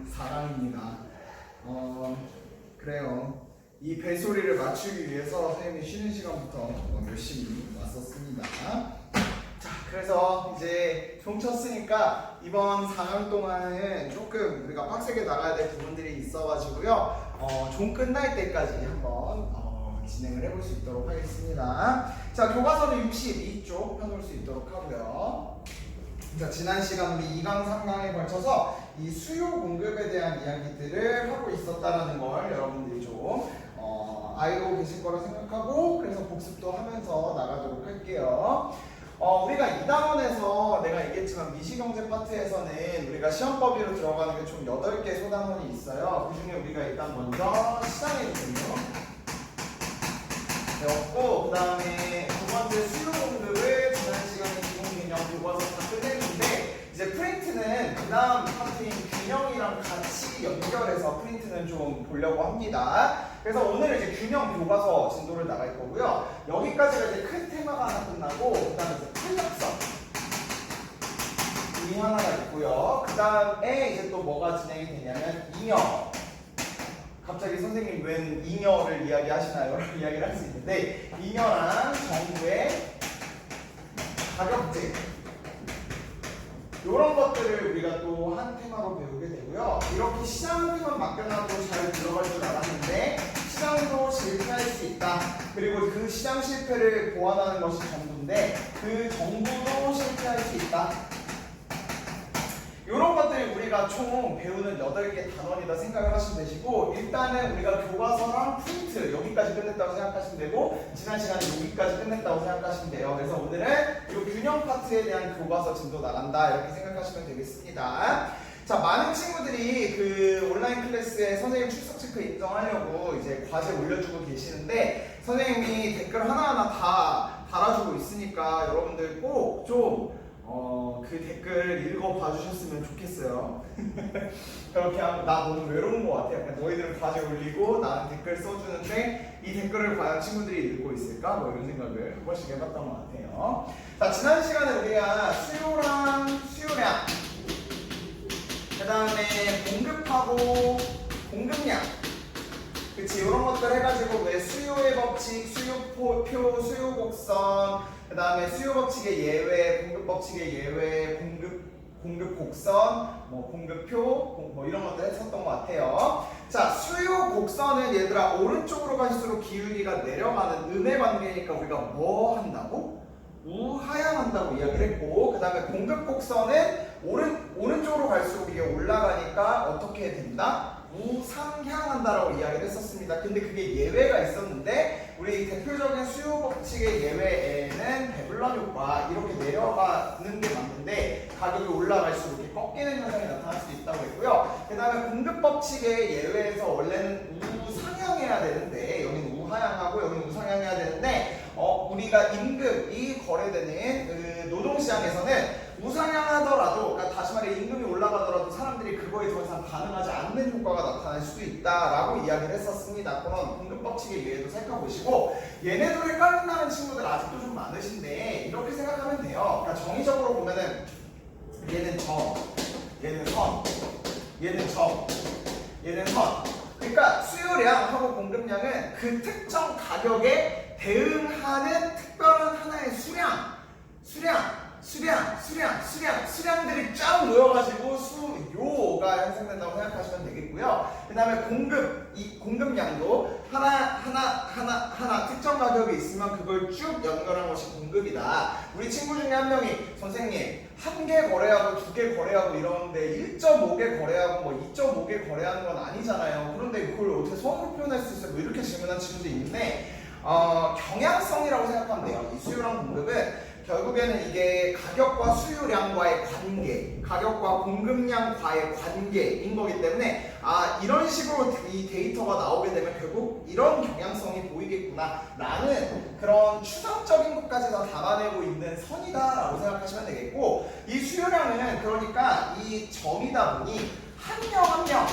4강입니다. 그래요. 이 벨소리를 맞추기 위해서 선생님이 쉬는 시간부터 열심히 왔었습니다. 자, 그래서 이제 종 쳤으니까 이번 4강 동안은 조금 우리가 빡세게 나가야 될 부분들이 있어가지고요. 종 끝날 때까지 한번 진행을 해볼 수 있도록 하겠습니다. 자, 교과서는 62쪽 펴놓을 수 있도록 하고요. 자, 지난 시간 우리 2강, 3강에 걸쳐서 이 수요 공급에 대한 이야기들을 하고 있었다는 걸 여러분들이 좀 알고 계실 거라 생각하고, 그래서 복습도 하면서 나가도록 할게요. 우리가 2단원에서 내가 얘기했지만 미시경제 파트에서는 우리가 시험법위로 들어가는 게 총 8개 소단원이 있어요. 그 중에 우리가 일단 먼저 시장이거든요. 배웠고, 그 다음에 두 번째 수요 공급을 지난 시간에 기본개념 교과서 다 끝냈는데, 이제 프린트는 그 다음 파트인 균형이랑 같이 연결해서 프린트는 좀 보려고 합니다. 그래서 오늘 이제 균형 교과서 진도를 나갈 거고요. 여기까지가 이제 큰 테마가 하나 끝나고, 그 다음에 이제 탄력성 이 하나가 있고요. 그 다음에 이제 또 뭐가 진행이 되냐면 잉여. 갑자기 선생님 웬 잉여를 이야기하시나요? 라고 이야기를 할 수 있는데, 잉여랑 정부의 자격증 이런 것들을 우리가 또 한 테마로 배우게 되고요. 이렇게 시장한테만 맡겨놔도 잘 들어갈 줄 알았는데 시장도 실패할 수 있다. 그리고 그 시장 실패를 보완하는 것이 정부인데 그 정부도 실패할 수 있다. 이런 것들이 우리가 총 배우는 8개 단원이다 생각을 하시면 되시고, 일단은 우리가 교과서랑 프린트 여기까지 끝냈다고 생각하시면 되고, 지난 시간에 여기까지 끝냈다고 생각하시면 돼요. 그래서 오늘은 이 균형 파트에 대한 교과서 진도 나간다 이렇게 생각하시면 되겠습니다. 자, 많은 친구들이 그 온라인 클래스에 선생님 출석 체크 인정하려고 이제 과제 올려주고 계시는데, 선생님이 댓글 하나하나 다 달아주고 있으니까 여러분들 꼭 좀 그 댓글 읽어봐 주셨으면 좋겠어요. 그렇게 하면 나 너무 외로운 것 같아. 약간 너희들은 과제 올리고 나는 댓글 써주는데 이 댓글을 과연 친구들이 읽고 있을까? 뭐 이런 생각을 한 번씩 해봤던 것 같아요. 자, 지난 시간에 우리가 수요랑 수요량, 그 다음에 공급하고 공급량, 그치, 이런 것들 해가지고 왜 수요의 법칙, 수요표, 수요 곡선, 그 다음에 수요 법칙의 예외, 공급 법칙의 예외, 공급 곡선, 뭐 공급표, 뭐 이런 것들 했었던 것 같아요. 자, 수요 곡선은 얘들아 오른쪽으로 갈수록 기울기가 내려가는 음의 관계니까 우리가 뭐 한다고? 우하향한다고 이야기를 했고, 그 다음에 공급 곡선은 오른쪽으로 갈수록 이게 올라가니까 어떻게 된다? 우상향한다라고 이야기를 했었습니다. 근데 그게 예외가 있었는데, 우리 대표적인 수요 법칙의 예외에는 배블런 효과, 이렇게 내려가는 게 맞는데 가격이 올라갈수록 이렇게 꺾이는 현상이 나타날 수도 있다고 했고요. 그 다음에 공급 법칙의 예외에서 원래는 우상향해야 되는데 여기는 우하향하고 여기는 우상향해야 되는데, 우리가 임금이 거래되는 그 노동시장에서는 우상향하더라도, 그러니까 다시 말해 임금이 올라가더라도 사람들이 그거에 더 이상 반응하지 않는 효과가 나타날 수도 있다라고 이야기를 했었습니다. 그런 공급법칙의 예외도 살펴보시고, 얘네들 헷갈린다는 친구들 아직도 좀 많으신데 이렇게 생각하면 돼요. 그러니까 정의적으로 보면은 얘는 점, 얘는 선, 얘는 점, 얘는 선. 그러니까 수요량하고 공급량은 그 특정 가격에 대응하는 특별한 하나의 수량들이 쫙 모여가지고 수요가 형성된다고 생각하시면 되겠고요. 그 다음에 이 공급량도 하나 특정 가격이 있으면 그걸 쭉 연결한 것이 공급이다. 우리 친구 중에 한 명이 선생님 1개 거래하고 2개 거래하고 이러는데 1.5개 거래하고 뭐 2.5개 거래하는 건 아니잖아요. 그런데 그걸 어떻게 선으로 표현할 수 있어요? 뭐 이렇게 질문한 친구도 있는데, 경향성이라고 생각하면 돼요. 이 수요랑 공급은 결국에는 이게 가격과 수요량과의 관계, 가격과 공급량과의 관계인 거기 때문에, 이런 식으로 이 데이터가 나오게 되면 결국 이런 경향성이 보이겠구나 라는 그런 추상적인 것까지 다 담아내고 있는 선이다 라고 생각하시면 되겠고, 이 수요량은 그러니까 이 점이다 보니 한 명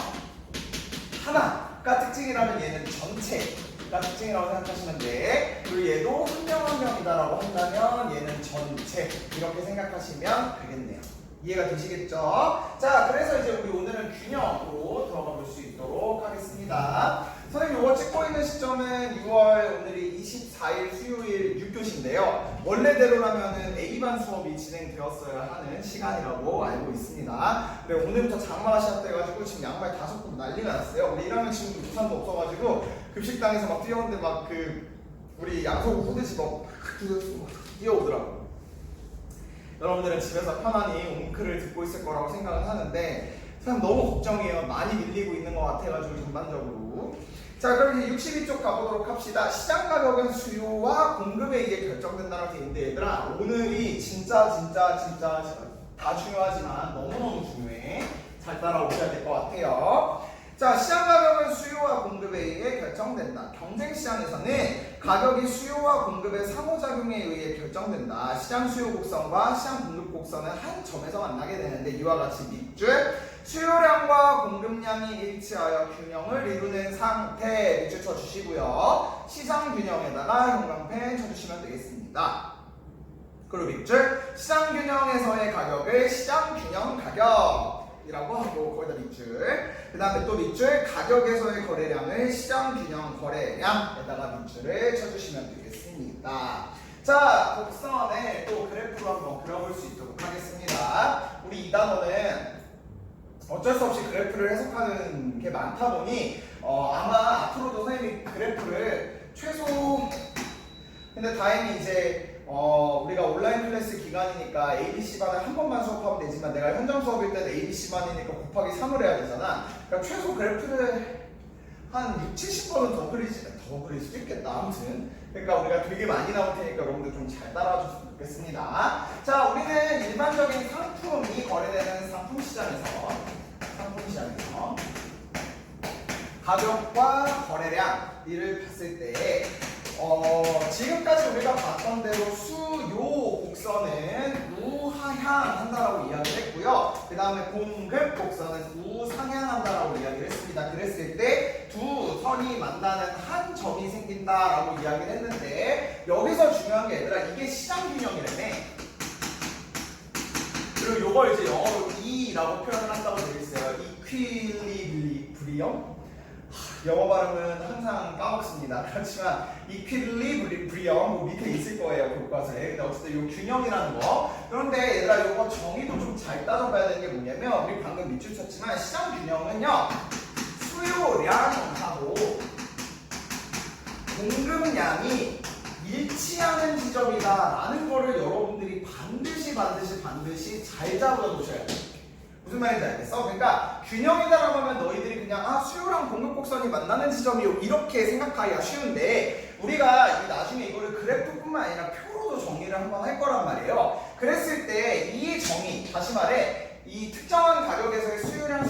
하나가 특징이라면 얘는 전체가 특징이라고 생각하시면 돼. 그리고 얘도 한 명 한 명이다라고 한다면 얘는 전체, 이렇게 생각하시면 되겠네요. 이해가 되시겠죠? 자, 그래서 이제 우리 오늘은 균형으로 원래대로라면은 A반 수업이 진행되었어야 하는 시간이라고 알고 있습니다. 근데 오늘부터 장마가 시작돼가지고 지금 양말 다 젖고 난리가 났어요. 우리 1학년 친구들 우산도 없어가지고 급식당에서 막 뛰어오는데 막 우리 양소구 후드지 막 뛰어오더라고. 여러분들은 집에서 편안히 옹크를 듣고 있을 거라고 생각을 하는데 참 너무 걱정이에요. 많이 밀리고 있는 것 같아가지고 전반적으로. 자, 그럼 이제 62쪽 가보도록 합시다. 시장 가격은 수요와 공급에 의해 결정된다고 되어 있는데 얘들아, 오늘이 진짜 다 중요하지만 너무너무 중요해. 잘 따라오셔야 될 것 같아요. 자, 시장 가격은 수요와 공급에 의해 결정된다. 경쟁 시장에서는 가격이 수요와 공급의 상호작용에 의해 결정된다. 시장 수요 곡선과 시장 공급 곡선은 한 점에서 만나게 되는데 이와 같이 밑줄 수요량과 공급량이 일치하여 균형을 이루는 상태 밑줄 쳐주시고요. 시장 균형에다가 형광펜 쳐주시면 되겠습니다. 그리고 밑줄 시장 균형에서의 가격을 시장 균형 가격이라고 하고 거기다 밑줄 그 다음에 또 밑줄 가격에서의 거래량을 시장 균형 거래량에다가 밑줄을 쳐주시면 되겠습니다. 자, 곡선에 또 그래프로 한번 그려볼 수 있도록 하겠습니다. 우리 이 단원은 어쩔 수 없이 그래프를 해석하는 게 많다 보니 아마 앞으로도 선생님이 그래프를 최소 근데 다행히 이제 우리가 온라인 클래스 기간이니까 ABC반을 한 번만 수업하면 되지만 내가 현장 수업일 때는 ABC반이니까 곱하기 3을 해야 되잖아. 그러니까 최소 그래프를 한 6, 70번은 더 그릴 수도 있겠다. 아무튼 그러니까 우리가 되게 많이 나올 테니까 여러분들 좀 잘 따라와줬으면 좋겠습니다. 자, 우리는 일반적인 상품이 거래되는 상품 시장에서 가격과 거래량 이를 봤을 때 지금까지 우리가 봤던 대로 수요 곡선은 우하향 한다라고 이야기를 했고요. 그 다음에 공급 곡선은 우상향 한다라고 이야기를 했습니다. 그랬을 때 두 선이 만나는 한 점이 생긴다라고 이야기를 했는데 여기서 중요한 게 얘들아 이게 시장 균형이라며. 그리고 요걸 이제 영어로 E라고 표현을 한다고 되어 있어요. 이퀄리브리엄? 영어 발음은 항상 까먹습니다. 그렇지만 이퀄리브리엄 밑에 있을 거예요, 교과서에. 근데 어쨌든 요 균형이라는 거. 그런데 얘들아 요거 정의도 좀 잘 따져봐야 되는 게 뭐냐면 우리 방금 밑줄 쳤지만 시장 균형은요 수요량하고 공급량이 일치하는 지점이다라는 거를 여러분들이 반드시 잘 잡아두셔야 돼요. 무슨 말인지 알겠어? 그러니까 균형이다라고 하면 너희들이 그냥 수요랑 공급 곡선이 만나는 지점이요 이렇게 생각하기가 쉬운데 우리가 나중에 이거를 그래프뿐만 아니라 표로도 정리를 한번 할 거란 말이에요. 그랬을 때 이 정의, 다시 말해 이 특정한 가격에서의 수요량이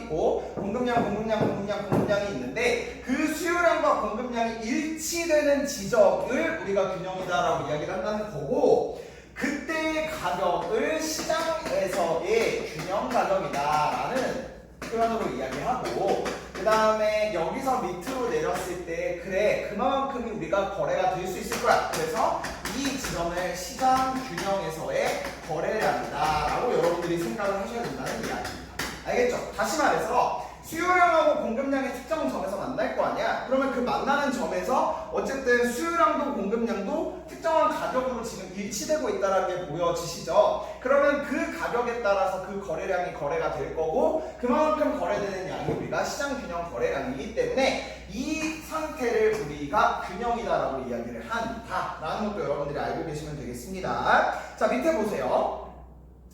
있고 공급량이 있는데 그 수요량과 공급량이 일치되는 지점을 우리가 균형이다라고 이야기를 한다는 거고 그때의 가격을 시장에서의 균형 가격이다라는 표현으로 이야기하고 그 다음에 여기서 밑으로 내렸을 때 그래 그만큼이 우리가 거래가 될 수 있을 거야. 그래서 이 지점을 시장 균형에서의 거래량이다 라고 여러분들이 생각을 하셔야 된다는 이야기입니다. 알겠죠? 다시 말해서 수요량하고 공급량이 특정 점에서 만날 거 아니야? 그러면 그 만나는 점에서 어쨌든 수요량도 공급량도 특정한 가격으로 지금 일치되고 있다는 게 보여지시죠? 그러면 그 가격에 따라서 그 거래량이 거래가 될 거고 그만큼 거래되는 양이 우리가 시장 균형 거래량이기 때문에 이 상태를 우리가 균형이다라고 이야기를 한다라는 것도 여러분들이 알고 계시면 되겠습니다. 자, 밑에 보세요.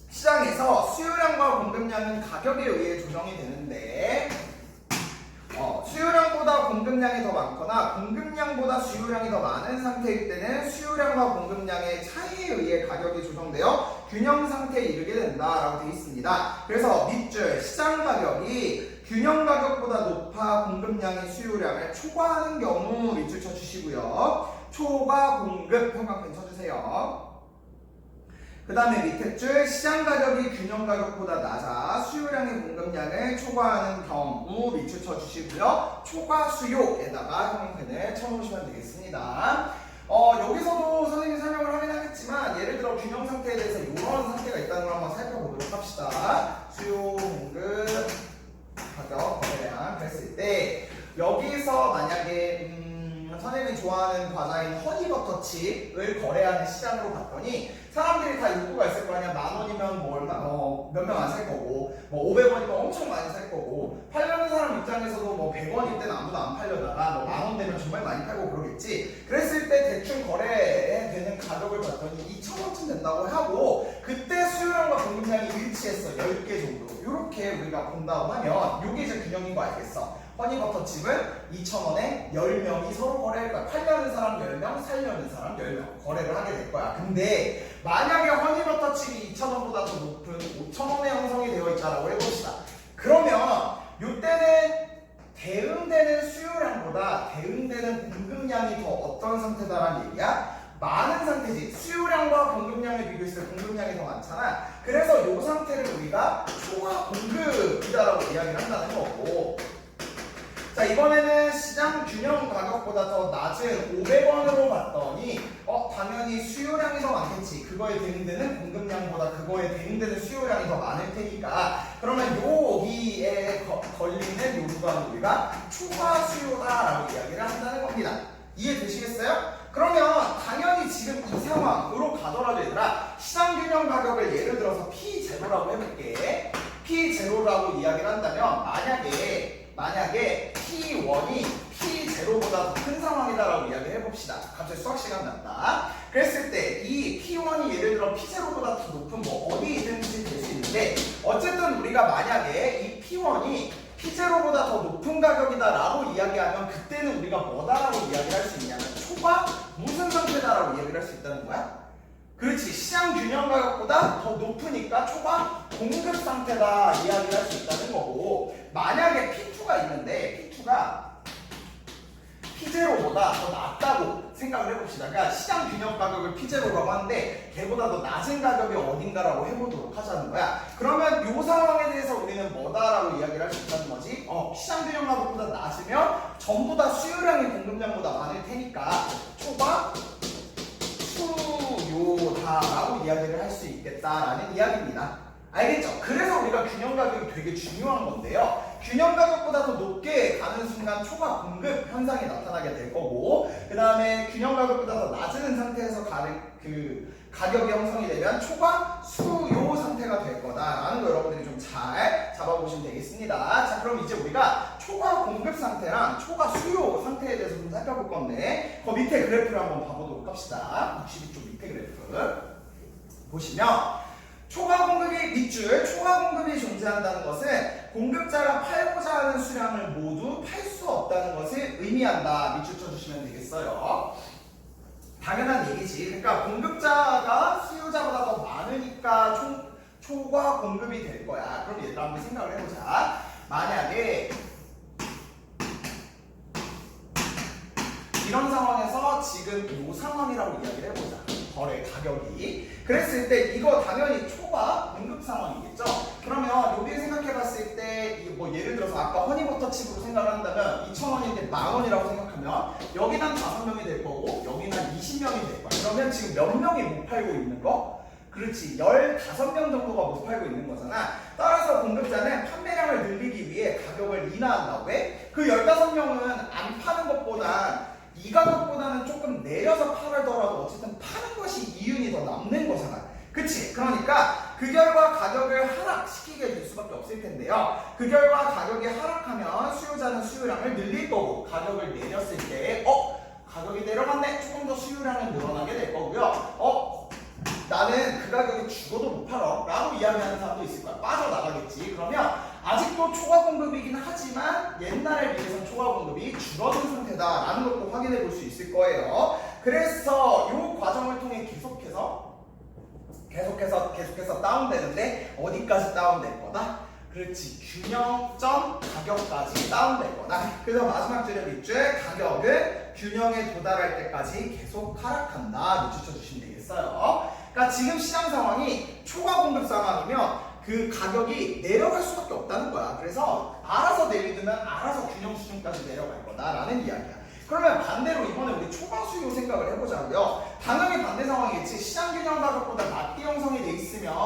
시장에서 수요량과 공급량은 가격에 의해 조정이 되는데 수요량보다 공급량이 더 많거나 공급량보다 수요량이 더 많은 상태일 때는 수요량과 공급량의 차이에 의해 가격이 조정되어 균형 상태에 이르게 된다라고 되어 있습니다. 그래서 밑줄 시장 가격이 균형 가격보다 높아 공급량이 수요량을 초과하는 경우 밑줄 쳐주시고요. 초과 공급 형광펜 쳐주세요. 그 다음에 밑에 줄 시장 가격이 균형 가격보다 낮아 수요량의 공급량을 초과하는 경우 밑줄 쳐주시고요. 초과 수요에다가 형광펜을 쳐놓으시면 되겠습니다. 여기서도 선생님이 설명을 하긴 하겠지만 예를 들어 균형 상태에 대해서 이런 상태가 있다는 걸 한번 살펴보도록 합시다. 수요, 공급, 가격, 거래량 그랬을 때 여기서 만약에 선생님이 좋아하는 과자인 허니버터 허니버터칩을 거래하는 시장으로 봤더니 사람들이 다 욕구가 있을 거 아니야. 10,000원이면 뭐 얼마 몇 명 안 살 거고 뭐 500원이면 엄청 많이 살 거고 팔려는 사람 입장에서도 뭐 100원일 때는 아무도 안 팔려다가 뭐 10,000원 되면 정말 많이 팔고 그러겠지. 그랬을 때 대충 거래되는 가격을 봤더니 2,000원쯤 된다고 하고 그때 수요량과 공급량이 일치했어. 10개 정도. 이렇게 우리가 본다고 하면 이게 이제 균형인 거 알겠어. 허니버터칩은 2,000원에 10명이 서로 거래할 거야. 팔려는 사람 10명, 살려는 사람 10명 거래를 하게 될 거야. 근데 만약에 허니버터칩이 2,000원보다 더 높은 5,000원에 형성이 되어 있다라고 해봅시다. 그러면 이때는 대응되는 수요량보다 대응되는 공급량이 더 어떤 상태다라는 얘기야? 많은 상태지. 수요량과 공급량을 비교했을 때 공급량이 더 많잖아. 그래서 이 상태를 우리가 초과 공급이다라고 이야기를 한다는 거고, 자 이번에는 시장 균형 가격보다 더 낮은 500원으로 봤더니 당연히 수요량이 더 많겠지. 그거에 대응되는 공급량보다 그거에 대응되는 수요량이 더 많을 테니까 그러면 여기에 걸리는 요 구간을 우리가 초과 수요다라고 이야기를 한다는 겁니다. 이해되시겠어요? 그러면 당연히 지금 이 상황으로 가더라도 얘들아 시장 균형 가격을 예를 들어서 P0라고 해볼게. P0라고 이야기를 한다면 만약에 P1이 P0보다 더 큰 상황이다라고 이야기를 해봅시다. 갑자기 수학 시간 났다. 그랬을 때 이 P1이 예를 들어 P0보다 더 높은 뭐 어디든지 될 수 있는데 어쨌든 우리가 만약에 이 P1이 P0보다 더 높은 가격이다라고 이야기하면 그때는 우리가 뭐다라고 이야기를 할 수 있냐면 초과 무슨 상태다라고 이야기를 할 수 있다는 거야? 그렇지. 시장 균형 가격보다 더 높으니까 초과 공급 상태다 이야기를 할 수 있다는 거고 만약에 P2가 있는데 P2가 P0보다 더 낮다고 생각을 해봅시다. 그러니까 시장 균형 가격을 P0라고 하는데 걔보다 더 낮은 가격이 어딘가라고 해보도록 하자는 거야. 그러면 이 상황에 대해서 우리는 뭐다라고 이야기를 할 수 있다는 거지? 시장 균형 가격보다 낮으면 전부 다 수요량이 공급량보다 많을 테니까 초과 수요다라고 이야기를 할 수 있겠다라는 이야기입니다. 알겠죠? 그래서 우리가 균형 가격이 되게 중요한 건데요. 균형 가격보다 더 높게 가는 순간 초과 공급 현상이 나타나게 될 거고 그 다음에 균형 가격보다 더 낮은 상태에서 가격이 형성이 되면 초과 수요 상태가 될 거다라는 거 여러분들이 좀 잘 잡아보시면 되겠습니다. 자 그럼 이제 우리가 초과 공급 상태랑 초과 수요 상태에 대해서 좀 살펴볼 건데 그 밑에 그래프를 한번 봐보도록 합시다. 62쪽 밑에 그래프 보시면 초과 공급이 밑줄, 초과 공급이 존재한다는 것은 공급자가 팔고자 하는 수량을 모두 팔 수 없다는 것을 의미한다. 밑줄 쳐주시면 되겠어요. 당연한 얘기지. 그러니까 공급자가 수요자보다 더 많으니까 초과 공급이 될 거야. 그럼 얘들아 한번 생각을 해보자. 만약에 이런 상황에서 지금 이 상황이라고 이야기를 해보자. 거래 가격이. 그랬을 때 이거 당연히 초과 공급 상황이겠죠? 그러면 여기 생각해봤을 때 뭐 예를 들어서 아까 허니버터칩으로 생각을 한다면 2,000원인데 10,000원이라고 생각하면 여기는 한 5명이 될 거고 여기는 한 20명이 될 거야. 그러면 지금 몇 명이 못 팔고 있는 거? 그렇지. 15명 정도가 못 팔고 있는 거잖아. 따라서 공급자는 판매량을 늘리기 위해 가격을 인하한다고 해. 그 15명은 안 파는 것보다 이 가격보다는 조금 내려서 팔더라도 어쨌든 파는 것이 이윤이 더 남는 거잖아. 그치? 그러니까 그 결과 가격을 하락시키게 될 수밖에 없을 텐데요. 그 결과 가격이 하락하면 수요자는 수요량을 늘릴 거고 가격을 내렸을 때 가격이 내려갔네. 조금 더 수요량은 늘어나게 될 거고요. 나는 그 가격에 죽어도 못 팔아 라고 이야기하는 사람도 있을 거야. 빠져나가겠지. 그러면 아직도 초과 공급이긴 하지만 옛날에 비해서 초과 공급이 줄어든 상태다라는 것도 확인해 볼 수 있을 거예요. 그래서 이 과정을 통해 계속해서 다운되는데 어디까지 다운될 거다? 그렇지. 균형점 가격까지 다운될 거다. 그래서 마지막 줄에 밑줄 가격은 균형에 도달할 때까지 계속 하락한다. 밑줄 쳐주시면 되겠어요. 그러니까 지금 시장 상황이 초과 공급 상황이면 그 가격이 내려갈 수밖에 없다는 거야. 그래서 알아서 내리두면 알아서 균형 수준까지 내려갈 거다라는 이야기야. 그러면 반대로 이번에 우리 초과 수요 생각을 해보자고요. 당연히 반대 상황이겠지. 시장 균형 가격보다 낮게 형성이 돼 있으면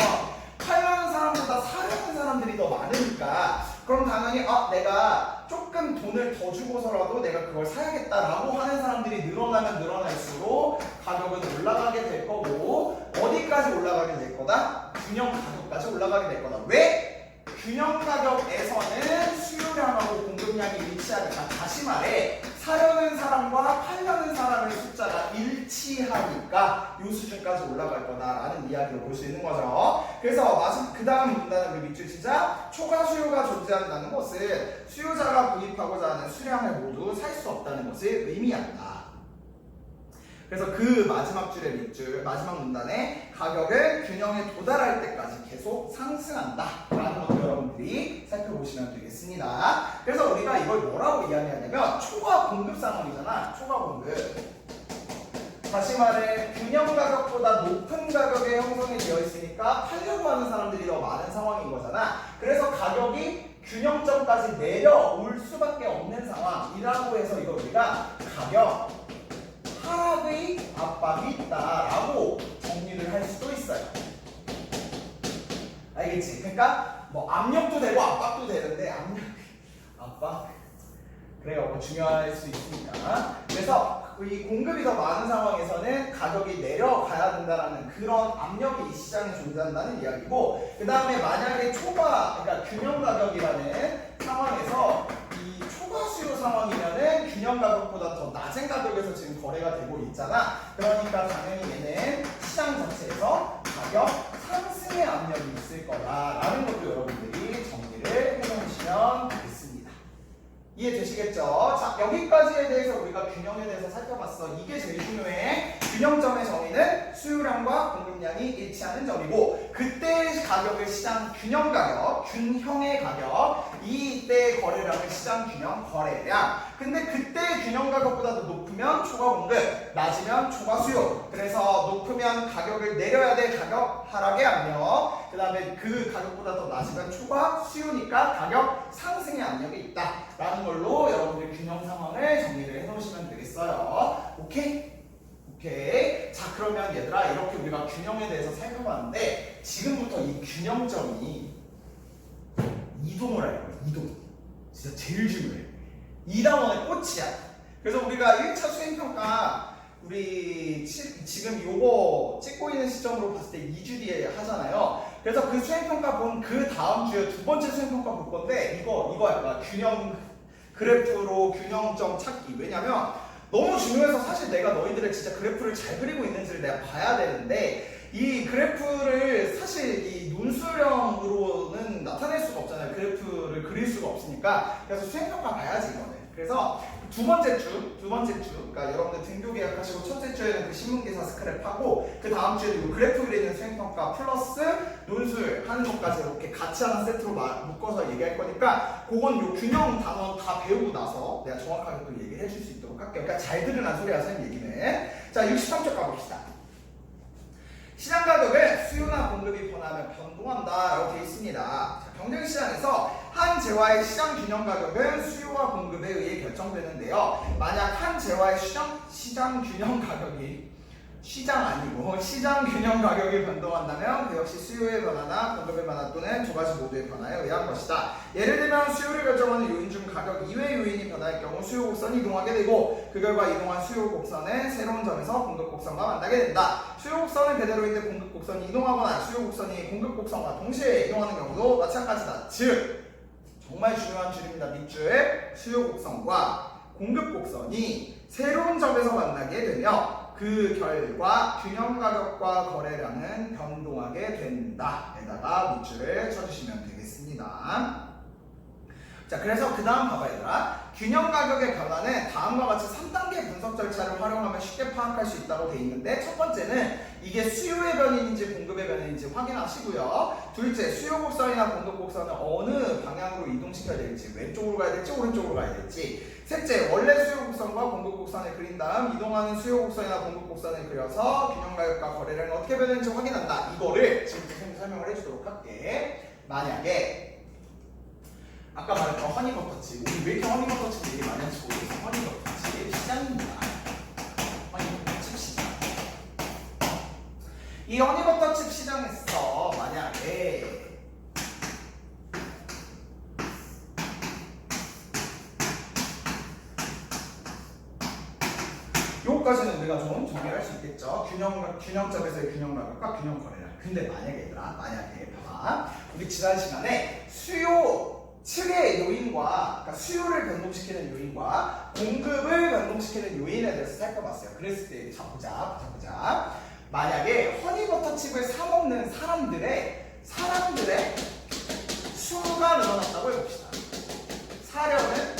팔려는 사람보다 사려는 사람들이 더 많으니까 그럼 당연히 내가 조금 돈을 더 주고서라도 내가 그걸 사야겠다라고 하는 사람들이 늘어나면 늘어날수록 가격은 올라가게 될 거고 어디까지 올라가게 될 거다? 균형 가격까지 올라가게 될 거다. 왜? 균형 가격에서는 수요량하고 공급량이 일치하니까 다시 말해 사려는 사람과 팔려는 사람의 숫자가 일치하니까 이 수준까지 올라갈 거다라는 이야기를 볼 수 있는 거죠. 그래서 그 다음 문단은 우리 밑줄 치자. 초과 수요가 존재한다는 것은 수요자가 구입하고자 하는 수량을 모두 살 수 없다는 것을 의미한다. 그래서 그 마지막 줄의 밑줄, 마지막 문단에 가격은 균형에 도달할 때까지 계속 상승한다 라는 것도 여러분들이 살펴보시면 되겠습니다. 그래서 우리가 이걸 뭐라고 이야기하냐면 초과 공급 상황이잖아. 초과 공급. 다시 말해 균형 가격보다 높은 가격에 형성이 되어 있으니까 팔려고 하는 사람들이 더 많은 상황인 거잖아. 그래서 가격이 균형점까지 내려올 수밖에 없는 상황이라고 해서 이걸 우리가 가격 하락의 압박이 있다라고 정리를 할 수도 있어요. 알겠지? 그러니까 뭐 압력도 되고 압박도 되는데 압박 그래요. 중요할 수 있으니까. 그래서 이 공급이 더 많은 상황에서는 가격이 내려가야 된다라는 그런 압력이 이 시장에 존재한다는 이야기고, 그 다음에 만약에 그러니까 균형 가격이라는 상황에서 이 초과 수요 상황이면은 균형 가격보다 더 낮은 가격에서 지금 거래가 되고 있잖아. 그러니까 당연히 얘는 시장 자체에서 가격 상승의 압력이 있을 거다라는 것도 여러분들이 정리를 해놓으시면 되겠습니다. 이해되시겠죠? 자, 여기까지에 대해서 우리가 균형에 대해서 살펴봤어. 이게 제일 중요해. 균형점의 정의는 수요량과 공급량이 일치하는 점이고, 그때의 가격을 시장 균형 가격, 균형의 가격, 이때 거래량을 시장 균형 거래량. 근데 그때 균형 가격보다 더 높으면 초과 공급, 낮으면 초과 수요. 그래서 높으면 가격을 내려야 될 가격 하락의 압력, 그 다음에 그 가격보다 더 낮으면 초과 수요니까 가격 상승의 압력이 있다 라는 걸로 여러분들 균형 상황을 정리를 해 놓으시면 되겠어요. 오케이? 오케이. 자, 그러면 얘들아, 이렇게 우리가 균형에 대해서 살펴봤는데 지금부터 이 균형점이 이동을 할 거야. 이동. 진짜 제일 중요해. 2단원의 꽃이야. 그래서 우리가 1차 수행평가 우리 지금 요거 찍고 있는 시점으로 봤을 때 2주 뒤에 하잖아요. 그래서 그 수행평가 본 그 다음 주에 두 번째 수행평가 볼 건데 이거 약간 균형 그래프로 균형점 찾기. 왜냐면 너무 중요해서 사실 내가 너희들의 진짜 그래프를 잘 그리고 있는지를 내가 봐야 되는데 이 그래프를 사실 이 논술형으로는 나타낼 수가 없잖아요. 그래프를 그릴 수가 없으니까. 그래서 수행평가 봐야지 이거는. 그래서 두 번째 주, 그러니까 여러분들 등교 계약하시고 첫째 주에는 그 신문기사 스크랩 하고 그 다음 주에는 그래프 그리는 수행평가 플러스 논술 하는 것까지 이렇게 같이 하는 세트로 묶어서 얘기할 거니까 그건 요 균형 단원 다 배우고 나서 내가 정확하게 또 얘기를 해줄 수 있도록 할게요. 그러니까 잘 들으란 소리야 선생님 얘기는. 자, 63쪽 가봅시다. 시장 가격은 수요나 공급이 변하면 변동한다 라고 되어 있습니다. 자, 경쟁시장에서 한 재화의 시장 균형 가격은 수요와 공급에 의해 결정되는데요. 만약 한 재화의 시장 균형 가격이 시장 균형 가격이 변동한다면 그 역시 수요의 변화나 공급의 변화 또는 두 가지 모두의 변화에 의한 것이다. 예를 들면 수요를 결정하는 요인 중 가격 이외의 요인이 변할 경우 수요 곡선이 이동하게 되고 그 결과 이동한 수요 곡선은 새로운 점에서 공급 곡선과 만나게 된다. 수요 곡선은 그대로 있는 공급 곡선이 이동하거나 수요 곡선이 공급 곡선과 동시에 이동하는 경우도 마찬가지다. 즉 정말 중요한 줄입니다. 밑줄 수요 곡선과 공급 곡선이 새로운 점에서 만나게 되며 그 결과 균형 가격과 거래량은 변동하게 된다. 에다가 밑줄을 쳐주시면 되겠습니다. 자, 그래서 그 다음 봐봐 얘들아. 균형 가격의 변화는 다음과 같이 3단계 분석 절차를 활용하면 쉽게 파악할 수 있다고 되어 있는데 첫 번째는 이게 수요의 변인인지 공급의 변인인지 확인하시고요. 둘째, 수요 곡선이나 공급 곡선을 어느 방향으로 이동시켜야 될지, 왼쪽으로 가야 될지 오른쪽으로 가야 될지. 셋째, 원래 수요 곡선과 공급 곡선을 그린 다음 이동하는 수요 곡선이나 공급 곡선을 그려서 균형 가격과 거래량이 어떻게 변하는지 확인한다. 이거를 지금 설명을 해주도록 할게. 만약에 아까 말했던 허니버터칩, 우리 왜 이렇게 허니버터칩 얘기 많이 하시고 모르겠어. 허니버터칩 시장입니다. 허니버터칩 시장. 이 허니버터칩 시장에서 만약에 정도까지는 우리가 좀 정리할 수 있겠죠. 균형점에서의 균형 가격과 균형 거래량. 근데 만약에 얘들아, 만약에 봐봐. 우리 지난 시간에 수요 측의 요인과, 그러니까 수요를 변동시키는 요인과 공급을 변동시키는 요인에 대해서 살펴봤어요. 그랬을 때 자 보자. 만약에 허니버터칩을 사 먹는 사람들의 수가 늘어났다고 해봅시다. 사려는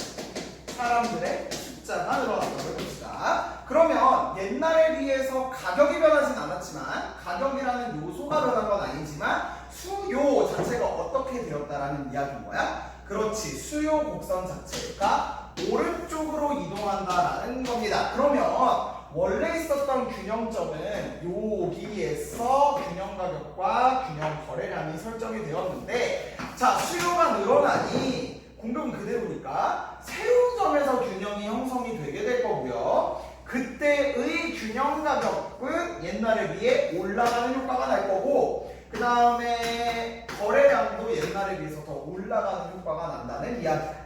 사람들의 숫자가 늘어났다고 해봅시다. 그러면 옛날에 비해서 가격이 변하진 않았지만, 가격이라는 요소가 변한 건 아니지만 수요 자체가 어떻게 되었다라는 이야기인 거야. 그렇지, 수요 곡선 자체가 오른쪽으로 이동한다라는 겁니다. 그러면 원래 있었던 균형점은 여기에서 균형 가격과 균형 거래량이 설정이 되었는데, 자, 수요가 늘어나니 공급은 그대로니까 새로운 점에서 균형이 형성이 되게 될 거고요. 그때의 균형 가격은 옛날에 비해 올라가는 효과가 날 거고, 그 다음에 거래량도 옛날에 비해서 더 올라가는 효과가 난다는 이야기야.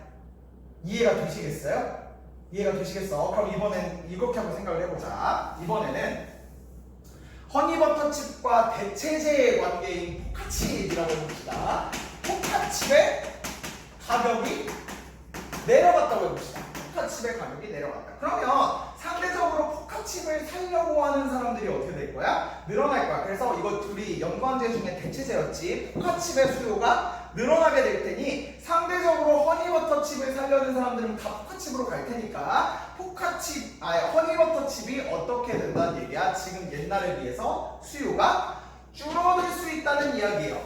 이해가 되시겠어요? 이해가 되시겠어? 그럼 이번엔 이렇게 한번 생각을 해보자. 이번에는 허니버터칩과 대체제의 관계인 포카칩이라고 해봅시다. 포카칩의 가격이 내려갔다고 해봅시다. 포카칩의 가격이 내려갔다. 그러면 상대적으로 포카칩을 사려고 하는 사람들이 어떻게 될 거야? 늘어날 거야. 그래서 이거 우리 연관제 중에 대체제였지. 포카칩의 수요가 늘어나게 될 테니 상대적으로 허니버터칩을 사려는 사람들은 다 포카칩으로 갈 테니까 허니버터칩이 어떻게 된다는 얘기야? 지금 옛날에 비해서 수요가 줄어들 수 있다는 이야기예요.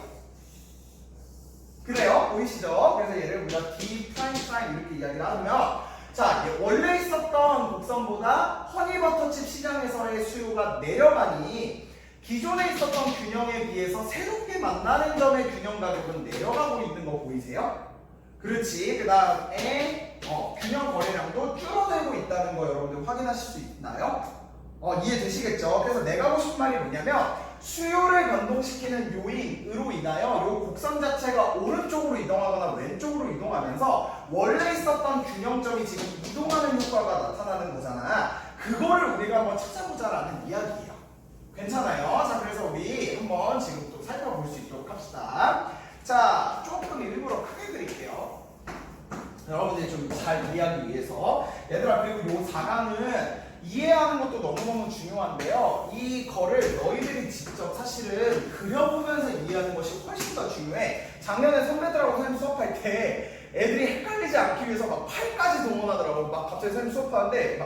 그래요? 보이시죠? 그래서 얘를 우리가 D 프라임 이렇게 이야기를 하면, 자, 원래 있었던 곡선보다 허니버터칩 시장에서의 수요가 내려가니 기존에 있었던 균형에 비해서 새롭게 만나는 점의 균형 가격은 내려가고 있는 거 보이세요? 그렇지. 그 다음에 균형 거래량도 줄어들고 있다는 거 여러분들 확인하실 수 있나요? 이해되시겠죠? 그래서 내가 하고 싶은 말이 뭐냐면, 수요를 변동시키는 요인으로 인하여 이 곡선 자체가 오른쪽으로 이동하거나 왼쪽으로 이동하면서 원래 있었던 균형점이 지금 이동하는 효과가 나타나는 거잖아. 그거를 우리가 한번 찾아보자라는 이야기예요. 괜찮아요? 자, 그래서 우리 한번 지금 또 살펴볼 수 있도록 합시다. 자, 조금 일부러 크게 그릴게요. 여러분들이 좀 잘 이해하기 위해서. 얘들아, 그리고 이 4강은 이해하는 것도 너무너무 중요한데요. 이거를 너희들이 직접 사실은 그려보면서 이해하는 것이 훨씬 더 중요해. 작년에 선배들하고 선생님 수업할 때 애들이 헷갈리지 않기 위해서 막 팔까지 동원하더라고. 막 갑자기 선생님 수업하는데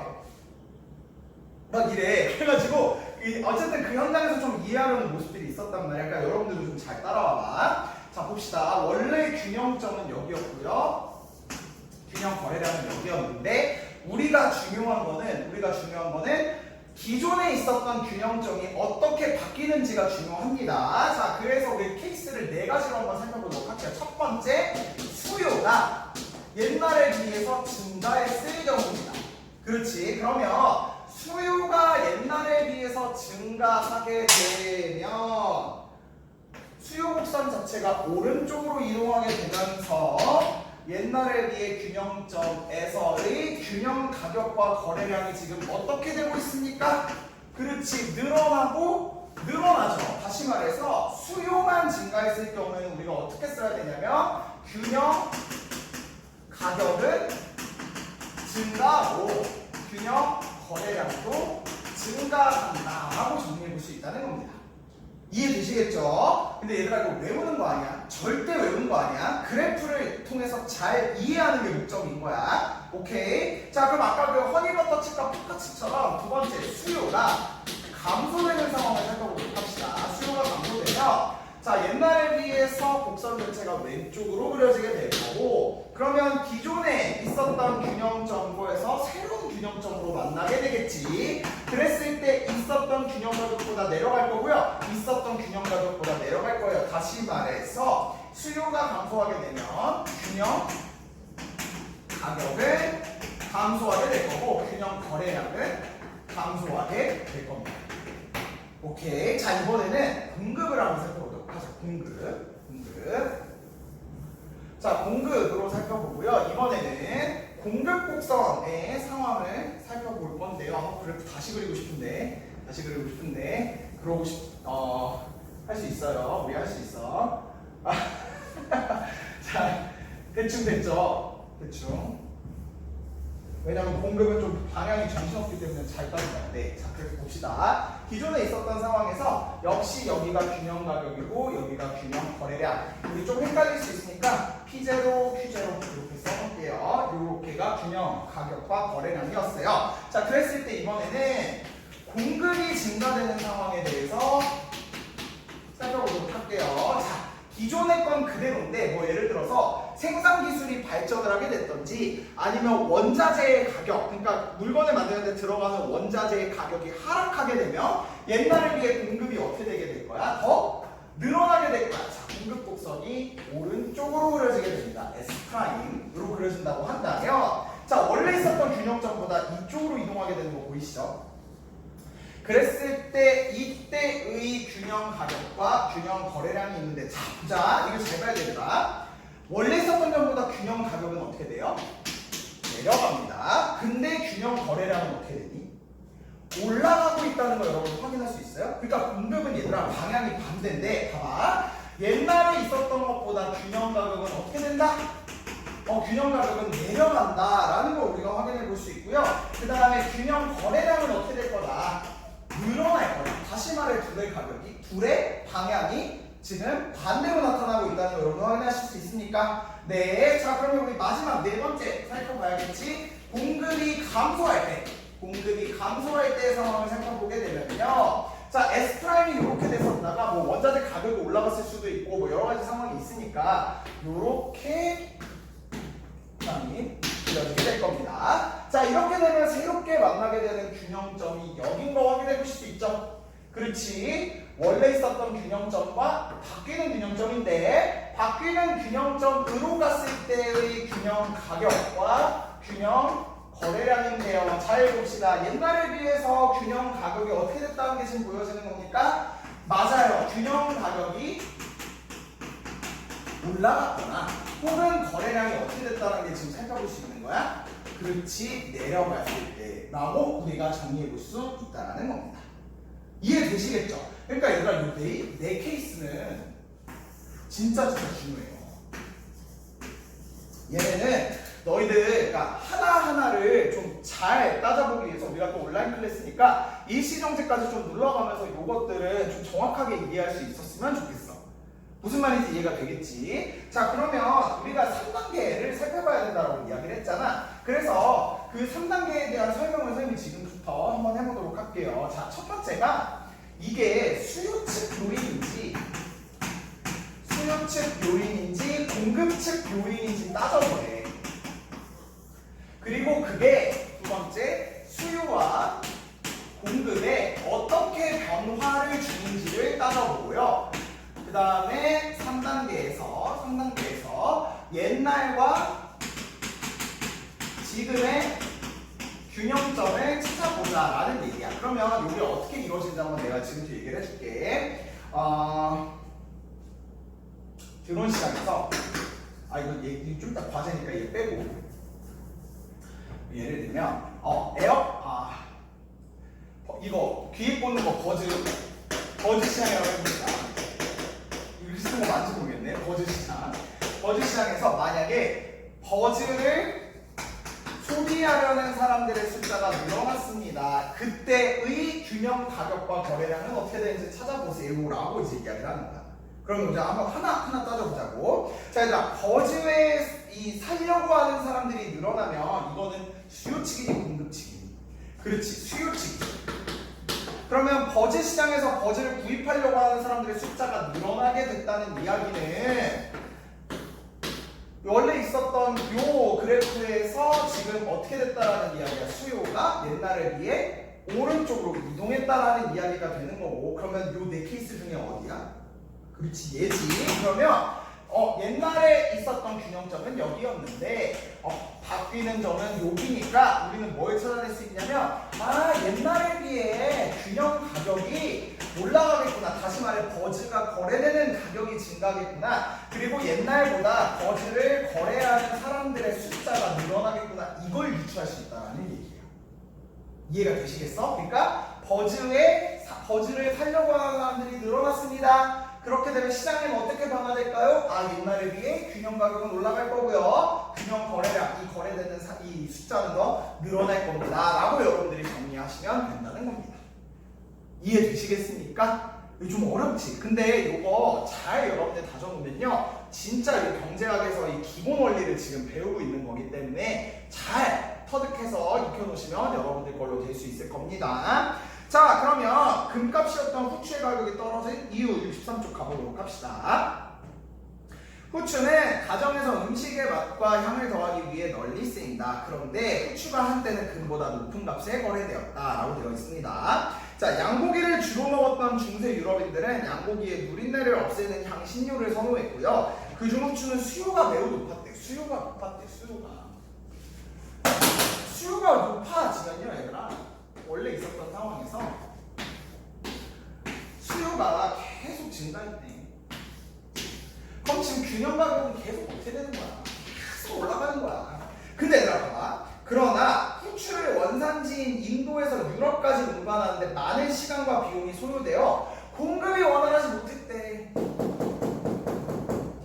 막 이래. 그래가지고 어쨌든 그 현장에서 좀 이해하려는 모습들이 있었단 말이야. 그러니까 여러분들도 좀 잘 따라와봐. 자, 봅시다. 원래 균형점은 여기였고요. 균형 거래량은 여기였는데, 우리가 중요한 거는 기존에 있었던 균형점이 어떻게 바뀌는지가 중요합니다. 자, 그래서 우리 케이스를 4가지로 한번 살펴보도록 할게요. 첫 번째, 수요가 옛날에 비해서 증가했을 경우입니다. 그렇지. 그러면 수요가 옛날에 비해서 증가하게 되면 수요 곡선 자체가 오른쪽으로 이동하게 되면서 옛날에 비해 균형점에서의 균형 가격과 거래량이 지금 어떻게 되고 있습니까? 그렇지, 늘어나죠. 다시 말해서 수요만 증가했을 경우에는 우리가 어떻게 써야 되냐면 균형 가격은 증가하고 균형 거래량도 증가한다라고 정리해 볼 수 있다는 겁니다. 이해되시겠죠? 근데 얘들아, 이거 외우는 거 아니야. 절대 외우는 거 아니야. 그래프를 통해서 잘 이해하는 게 목적인 거야. 오케이? 자, 그럼 아까 그 허니버터칩과 포카칩처럼 두 번째, 수요가 감소되는 상황을 살펴보도록 합시다. 수요가 감소되면, 자, 옛날에 비해서 곡선 전체가 왼쪽으로 그려지게 될 거고, 그러면 기존에 있었던 균형점에서 새로운 균형점으로 만나게 되겠지. 그랬을 때 있었던 균형 가격보다 내려갈 거고요. 있었던 균형 가격보다 내려갈 거예요. 다시 말해서 수요가 감소하게 되면 균형 가격은 감소하게 될 거고, 균형 거래량은 감소하게 될 겁니다. 오케이. 자, 이번에는 공급을 한번 살펴보도록 하죠. 공급. 자, 공급으로 살펴보고요. 이번에는 공급 곡선의 상황을 살펴볼 건데요. 그래프 다시 그리고 싶은데 할 수 있어요. 우리 할 수 있어. 자, 대충 됐죠? 대충. 왜냐면 공급은 좀 방향이 정신없기 때문에 잘 따져야 돼. 자, 그래서 봅시다. 기존에 있었던 상황에서 역시 여기가 균형 가격이고 여기가 균형 거래량. 우리 좀 헷갈릴 수 있으니까 P0, Q0 이렇게 써볼게요. 이렇게가 균형 가격과 거래량이었어요. 자, 그랬을 때 이번에는 공급이 증가되는 상황에 대해서 살펴보도록 할게요. 자, 기존의 건 그대로인데 뭐 예를 들어서 생산 기술이 발전을 하게 됐던지 아니면 원자재의 가격, 그러니까 물건을 만드는 데 들어가는 원자재의 가격이 하락하게 되면 옛날에 비해 공급이 어떻게 되게 될 거야? 더 늘어나게 될 거야. 자, 공급 곡선이 오른쪽으로 그려지게 됩니다. S'으로 그려진다고 한다면 자, 원래 있었던 균형점보다 이쪽으로 이동하게 되는 거 보이시죠? 그랬을 때 이때의 균형 가격과 균형 거래량이 있는데 자, 보자. 이거 잘 봐야 되겠다. 원래 있었던 점보다 균형 가격은 어떻게 돼요? 내려갑니다. 근데 균형 거래량은 어떻게 되니? 올라가고 있다는 거 여러분 확인할 수 있어요? 그러니까 공급은 얘들아 방향이 반대인데 봐봐. 옛날에 있었던 것보다 균형 가격은 어떻게 된다? 균형 가격은 내려간다라는 걸 우리가 확인해 볼 수 있고요. 그 다음에 균형 거래량은 어떻게 될 거다? 늘어날 거다. 다시 말해 둘의 방향이 지금 반대로 나타나고 있다는 걸 여러분 확인하실 수 있습니까? 네. 자, 그러면 우리 마지막 네 번째 살펴봐야겠지. 공급이 감소할 때의 상황을 살펴보게 되면요. 자, S'이 이렇게 됐었다가 뭐 원자재 가격이 올라갔을 수도 있고 뭐 여러 가지 상황이 있으니까 이렇게 상황이 그려지게 될 겁니다. 자, 이렇게 되면 새롭게 만나게 되는 균형점이 여긴 거 확인해 보실 수 있죠? 그렇지. 원래 있었던 균형점과 바뀌는 균형점인데 바뀌는 균형점으로 갔을 때의 균형 가격과 균형 거래량인데요. 잘 봅시다. 옛날에 비해서 균형 가격이 어떻게 됐다는 게 지금 보여지는 겁니까? 맞아요. 균형 가격이 올라갔거나 혹은 거래량이 어떻게 됐다는 게 지금 살펴볼 수 있는 거야? 그렇지. 내려갔을 때라고 우리가 정리해 볼 수 있다는 겁니다. 이해되시겠죠? 그러니까 얘들아 이 네 케이스는 진짜 중요해요. 얘네는 너희들 그러니까 하나하나를 좀 잘 따져보기 위해서 우리가 또 온라인 클래스니까 일시정지까지 좀 눌러가면서 이것들은 좀 정확하게 이해할 수 있었으면 좋겠어. 무슨 말인지 이해가 되겠지? 자, 그러면 우리가 3단계를 살펴봐야 된다고 이야기를 했잖아. 그래서 그 3단계에 대한 설명을 선생님이 지금부터 한번 해보도록 할게요. 자, 첫 번째가 이게 수요 측 요인인지 공급 측 요인인지 따져보래. 그리고 그게 두 번째 수요와 공급에 어떻게 변화를 주는지를 따져보고요. 그 다음에 3단계에서 옛날과 지금의 균형점을 찾아보자라는 얘기야. 그러면 이게 어떻게 이루어진지 한번 내가 지금부터 얘기를 해줄게. 드론 시장에서 이거 좀 이따 과제니까 얘 빼고 예를 들면 이거 귀에 꽂는 거 버즈 시장이라고 해봅니다. 이거 쓰는 거 맞지 모르겠네. 버즈 시장에서 만약에 버즈를 소비하려는 사람들의 숫자가 늘어났습니다. 그때의 균형 가격과 거래량은 어떻게 되는지 찾아보세요 라고 이제 이야기를 하는 거야. 그럼 이제 한번 하나 따져보자고. 자, 얘들아, 버즈에 살려고 하는 사람들이 늘어나면 이거는 수요 측이니 공급 측이니? 그렇지, 수요 측이지. 그러면 버즈 시장에서 버즈를 구입하려고 하는 사람들의 숫자가 늘어나게 됐다는 이야기는 원래 있었던 요 그래프에서 지금 어떻게 됐다라는 이야기야. 수요가 옛날에 비해 오른쪽으로 이동했다라는 이야기가 되는 거고, 그러면 요 네 케이스 중에 어디야? 그렇지, 얘지. 그러면 옛날에 있었던 균형점은 여기였는데 바뀌는 점은 여기니까 우리는 뭘 찾아낼 수 있냐면 옛날에 비해 균형 가격이 올라가겠구나. 다시 말해 버즈가 거래되는 가격이 증가하겠구나. 그리고 옛날보다 버즈를 거래하는 사람들의 숫자가 늘어나겠구나. 이해가 되시겠어? 그러니까 버즈를 살려고 하는 사람들이 늘어났습니다. 그렇게 되면 시장에는 어떻게 변화될까요? 옛날에 비해 균형 가격은 올라갈 거고요. 균형 거래량, 이 거래되는 이 숫자는 더 늘어날 겁니다. 라고 여러분들이 정리하시면 된다는 겁니다. 이해되시겠습니까? 이거 좀 어렵지? 근데 이거 잘 여러분들 다져놓으면요. 진짜 이 경제학에서 이 기본 원리를 지금 배우고 있는 거기 때문에 잘 터득해서 익혀놓으시면 여러분들 걸로 될 수 있을 겁니다. 자, 그러면 금값이었던 후추의 가격이 떨어진 이유 63쪽 가보도록 합시다. 후추는 가정에서 음식의 맛과 향을 더하기 위해 널리 쓰인다. 그런데 후추가 한때는 금보다 높은 값에 거래되었다라고 되어 있습니다. 자, 양고기를 주로 먹었던 중세 유럽인들은 양고기의 누린내를 없애는 향신료를 선호했고요. 그중 후추는 수요가 매우 높았대. 수요가 높아지면요, 얘들아. 원래 있었던 상황에서 수요가 계속 증가했네. 그럼 지금 균형 가격은 계속 어떻게 되는 거야? 계속 올라가는 거야. 근데 얘들아 봐봐. 그러나 후추를 원산지인 인도에서 유럽까지 운반하는데 많은 시간과 비용이 소요되어 공급이 원활하지 못했대.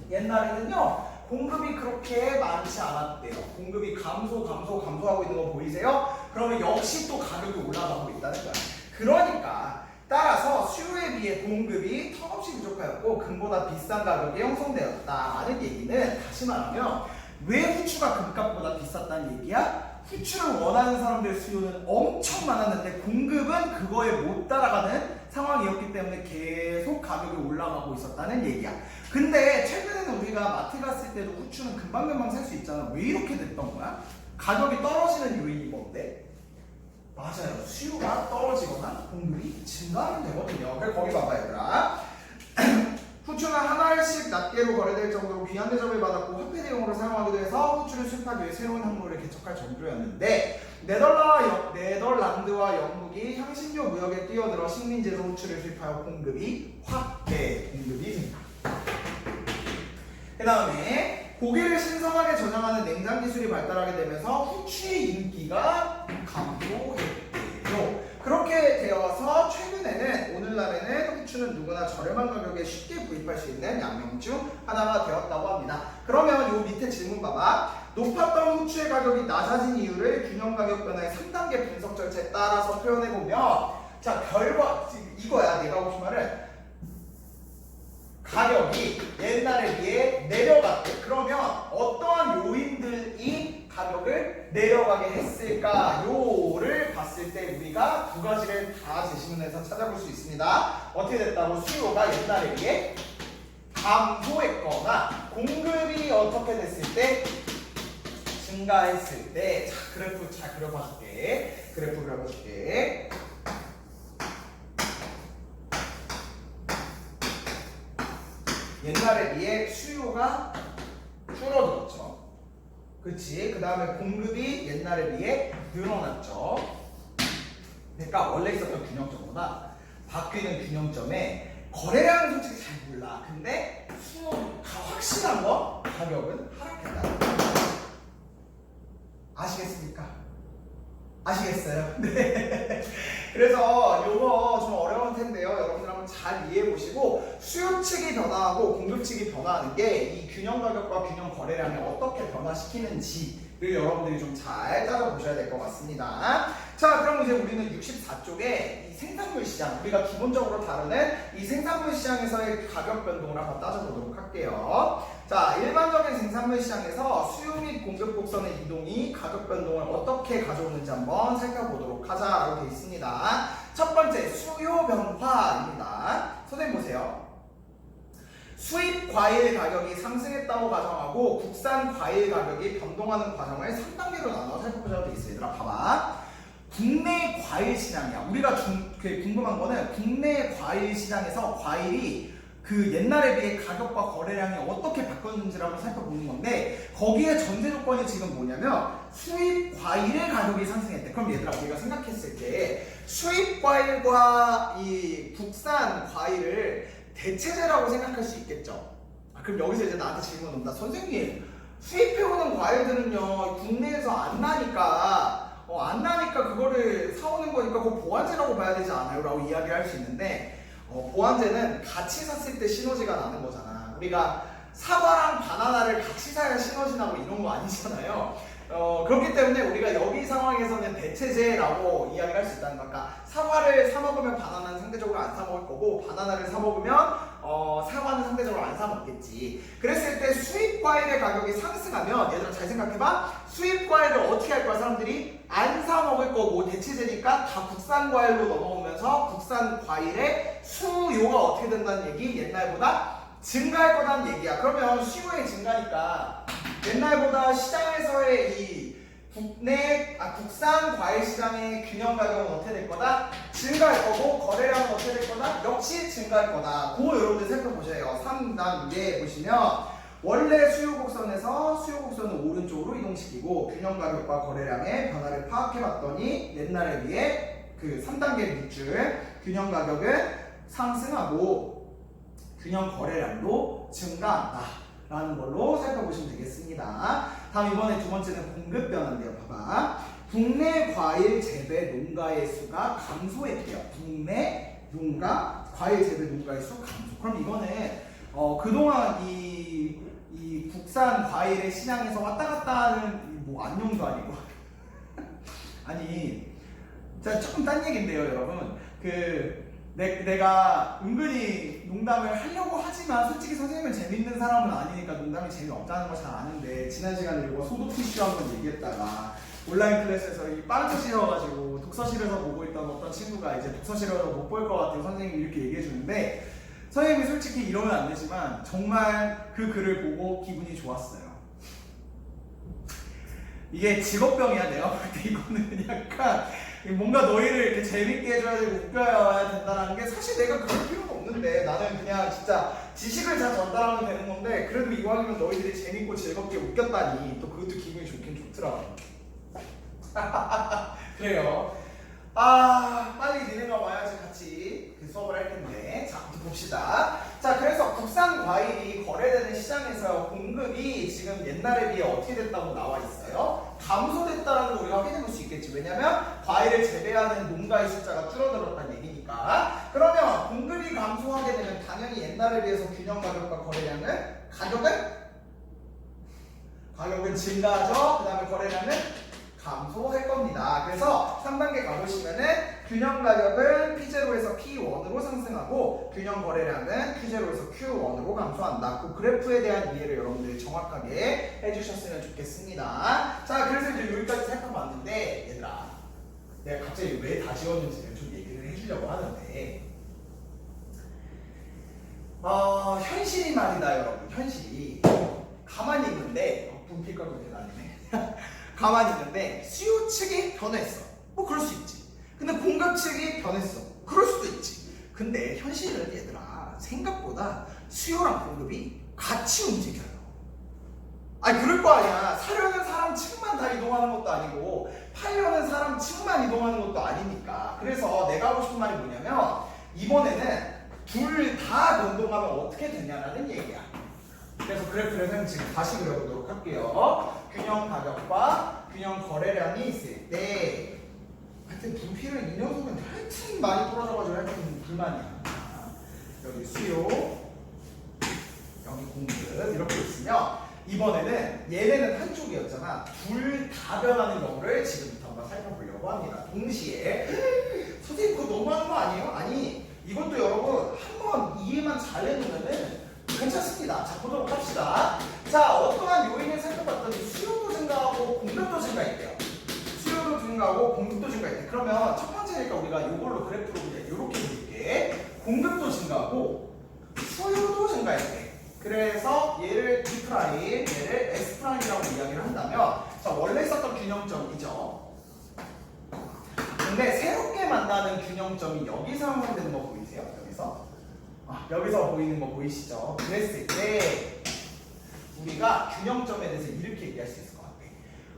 옛날에는요, 공급이 그렇게 많지 않았대요. 공급이 감소하고 있는 거 보이세요? 그러면 역시 또 가격이 올라가고 있다는 거야. 그러니까 따라서 수요에 비해 공급이 턱없이 부족하였고 금보다 비싼 가격이 형성되었다라는 얘기는, 다시 말하면 왜 후추가 금값보다 비쌌다는 얘기야? 후추를 원하는 사람들의 수요는 엄청 많았는데 공급은 그거에 못 따라가는 상황이었기 때문에 계속 가격이 올라가고 있었다는 얘기야. 근데 최근에는 우리가 마트 갔을 때도 후추는 금방금방 살 수 있잖아. 왜 이렇게 됐던 거야? 가격이 떨어지는 요인이 뭔데? 맞아요. 수요가 떨어지거나 공급이 증가하면 되거든요. 그래서 거기 봐봐 얘들아. 후추는 한 알씩 낱개로 거래될 정도로 귀한 대접을 받았고 화폐 대용으로 사용하기도 해서 후추를 수입하기 위해 새로운 항로를 개척할 정도였는데, 네덜란드와 영국이 향신료 무역에 뛰어들어 식민지에서 후추를 수입하여 공급이 됩니다. 그 다음에 고기를 신선하게 저장하는 냉장 기술이 발달하게 되면서 후추의 인기가 감소했대요. 그렇게 되어서 최근에는, 오늘날에는 후추는 누구나 저렴한 가격에 쉽게 구입할 수 있는 양념 중 하나가 되었다고 합니다. 그러면 요 밑에 질문 봐봐. 높았던 후추의 가격이 낮아진 이유를 균형 가격 변화의 3단계 분석 절차에 따라서 표현해보면, 자, 결과 이거야. 내가 하고 싶은 말은 가격이 옛날에 비해 내려갔대. 그러면 어떠한 요인들이 가격을 내려가게 했을까요를 봤을 때 우리가 두 가지를 다 제시문에서 찾아볼 수 있습니다. 어떻게 됐다고? 수요가 옛날에 비해 감소했거나 공급이 어떻게 됐을 때 증가했을 때. 자, 그래프 잘 그려봐줄게. 그래프 그려봐줄게. 옛날에 비해 수요가 줄어들었죠. 그치? 그 다음에 공급이 옛날에 비해 늘어났죠. 그러니까 원래 있었던 균형점보다 바뀌는 균형점에 거래량은 솔직히 잘 몰라. 근데 수요가 확실한 거, 가격은 하락했다. 아시겠습니까? 아시겠어요? 네. 그래서 요거 좀 어려울 텐데요. 여러분들 한번 잘 이해해 보시고, 수요 측이 변화하고 공급 측이 변화하는 게 이 균형 가격과 균형 거래량을 어떻게 변화시키는지를 여러분들이 좀 잘 따져보셔야 될 것 같습니다. 자, 그럼 이제 우리는 64쪽에 이 생산물 시장, 우리가 기본적으로 다루는 이 생산물 시장에서의 가격 변동을 한번 따져보도록 할게요. 자, 일반적인 생산물 시장에서 수요 및 공급 곡선의 이동이 가격 변동을 어떻게 가져오는지 한번 살펴보도록 하자라고 되어 있습니다. 첫 번째, 수요 변화입니다. 선생님 보세요. 수입 과일 가격이 상승했다고 가정하고 국산 과일 가격이 변동하는 과정을 3단계로 나눠 살펴보자고 되어 있어요. 얘들아 봐봐. 국내 과일 시장이야. 우리가 궁금한 거는 국내 과일 시장에서 과일이 그 옛날에 비해 가격과 거래량이 어떻게 바뀌었는지를 한번 살펴보는 건데, 거기에 전제 조건이 지금 뭐냐면 수입 과일의 가격이 상승했대. 그럼 얘들아, 우리가 생각했을 때 수입 과일과 이 국산 과일을 대체제라고 생각할 수 있겠죠. 그럼 여기서 이제 나한테 질문 온다. 선생님, 수입해오는 과일들은요 국내에서 안 나니까 안 나니까 그거를 사오는 거니까 그거 보완제라고 봐야 되지 않아요? 라고 이야기를 할 수 있는데 보완제는 같이 샀을 때 시너지가 나는 거잖아. 우리가 사과랑 바나나를 같이 사야 시너지 나고 이런 거 아니잖아요. 그렇기 때문에 우리가 여기 상황에서는 대체제라고 이야기를 할 수 있다는 거니까 사과를 사 먹으면 바나나는 상대적으로 안 사 먹을 거고 바나나를 사 먹으면 사과는 상대적으로 안 사 먹겠지. 그랬을 때 수입 과일의 가격이 상승하면 얘들아 잘 생각해봐. 수입 과일을 어떻게 할 거야? 사람들이 안 사 먹을 거고 대체제니까 다 국산 과일로 넘어오면서 국산 과일의 수요가 어떻게 된다는 얘기? 옛날보다 증가할 거라는 얘기야. 그러면 수요의 증가니까 옛날보다 시장에서의 이 국산 과일 시장의 균형 가격은 어떻게 될 거다? 증가할 거고 거래량은 어떻게 될 거다? 역시 증가할 거다. 그거 여러분들 살펴보세요. 3단 위에 보시면 원래 수요 곡선에서 수요 곡선을 오른쪽으로 이동시키고 균형 가격과 거래량의 변화를 파악해 봤더니 옛날에 비해 그 3단계 밑줄 균형 가격은 상승하고 균형 거래량도 증가한다 라는 걸로 살펴보시면 되겠습니다. 다음 이번에 두 번째는 공급 변화인데요. 봐봐. 국내 과일 재배 농가의 수가 감소했대요. 국내 농가 과일 재배 농가의 수 감소. 그럼 이거는 그동안 이 국산 과일의 시장에서 왔다 갔다 하는 뭐 안녕도 아니고 아니 자 조금 딴 얘기인데요 여러분. 내가 은근히 농담을 하려고 하지만 솔직히 선생님은 재밌는 사람은 아니니까 농담이 재미없다는 걸 잘 아는데 지난 시간에 이거 소독티슈 한번 얘기했다가 온라인 클래스에서 이 빠르셔가지고 독서실에서 보고 있던 어떤 친구가 이제 독서실에서 못 볼 것 같아요 선생님이 이렇게 얘기해 주는데 선생님이 솔직히 이러면 안 되지만 정말 그 글을 보고 기분이 좋았어요. 이게 직업병이야. 내가 볼 때 이거는 약간 뭔가 너희를 이렇게 재밌게 해줘야 되고 웃겨야 된다는 게 사실 내가 그럴 필요가 없는데 나는 그냥 진짜 지식을 잘 전달하면 되는 건데 그래도 이왕이면 너희들이 재밌고 즐겁게 웃겼다니 또 그것도 기분이 좋긴 좋더라고. 그래요. 빨리 니네가 와야지 같이 그 수업을 할 텐데 자 봅시다. 자 그래서 국산 과일이 거래되는 시장에서 공급이 지금 옛날에 비해 어떻게 됐다고 나와 있어요? 감소됐다라는 걸 우리가 확인해 볼 수 있겠지. 왜냐면 과일을 재배하는 농가의 숫자가 줄어들었다는 얘기니까. 그러면 공급이 감소하게 되면 당연히 옛날에 비해서 균형 가격과 거래량은 가격은 증가하죠. 그 다음에 거래량은 감소할 겁니다. 그래서 3단계 가보시면은 균형 가격은 P0에서 P1으로 상승하고 균형 거래량은 P0에서 Q1으로 감소한다. 그 그래프에 대한 이해를 여러분들이 정확하게 해주셨으면 좋겠습니다. 자, 그래서 이제 여기까지 살펴봤는데 얘들아, 내가 갑자기 왜 다 지웠는지를 좀 얘기를 해주려고 하는데 현실이 말이다 여러분. 현실이 가만히 있는데 분필 깔고 대단하네. 가만히 있는데 수요 측이 변했어. 뭐 그럴 수 있지. 근데 공급 측이 변했어. 그럴 수도 있지. 근데 현실은 얘들아 생각보다 수요랑 공급이 같이 움직여요. 아니 그럴 거 아니야. 사려는 사람 측만 다 이동하는 것도 아니고 팔려는 사람 측만 이동하는 것도 아니니까. 그래서 내가 하고 싶은 말이 뭐냐면 이번에는 둘 다 변동하면 어떻게 되냐라는 얘기야. 그래서 그래프를 지금 다시 그려보도록 할게요. 균형 가격과 균형 거래량이 있을 때 하여튼 분필은 이 녀석은 하여튼 많이 떨어져가지고 하여튼 불만이야. 여기 수요, 여기 공급 이렇게 있으면 이번에는 얘네는 한쪽이었잖아. 둘 다 변하는 경우를 지금부터 한번 살펴보려고 합니다. 동시에 선생님 그거 너무하는 거 아니에요? 아니 이것도 여러분 한번 이해만 잘 해놓으면은 괜찮습니다. 자, 보도록 합시다. 자, 어떠한 요인을 살펴봤더니 수요도 증가하고 공급도 증가했대요. 수요도 증가하고 공급도 증가했대. 그러면 첫 번째니까 우리가 이걸로 그래프로 그냥 이렇게 볼게. 공급도 증가하고 수요도 증가했대. 그래서 얘를 D', 얘를 S'이라고 이야기를 한다면 자, 원래 있었던 균형점이죠. 근데 새롭게 만나는 균형점이 여기서 형성되는 거 보이세요? 여기서 보이는 거 보이시죠? 그랬을 때 우리가 균형점에 대해서 이렇게 얘기할 수 있을 것 같아.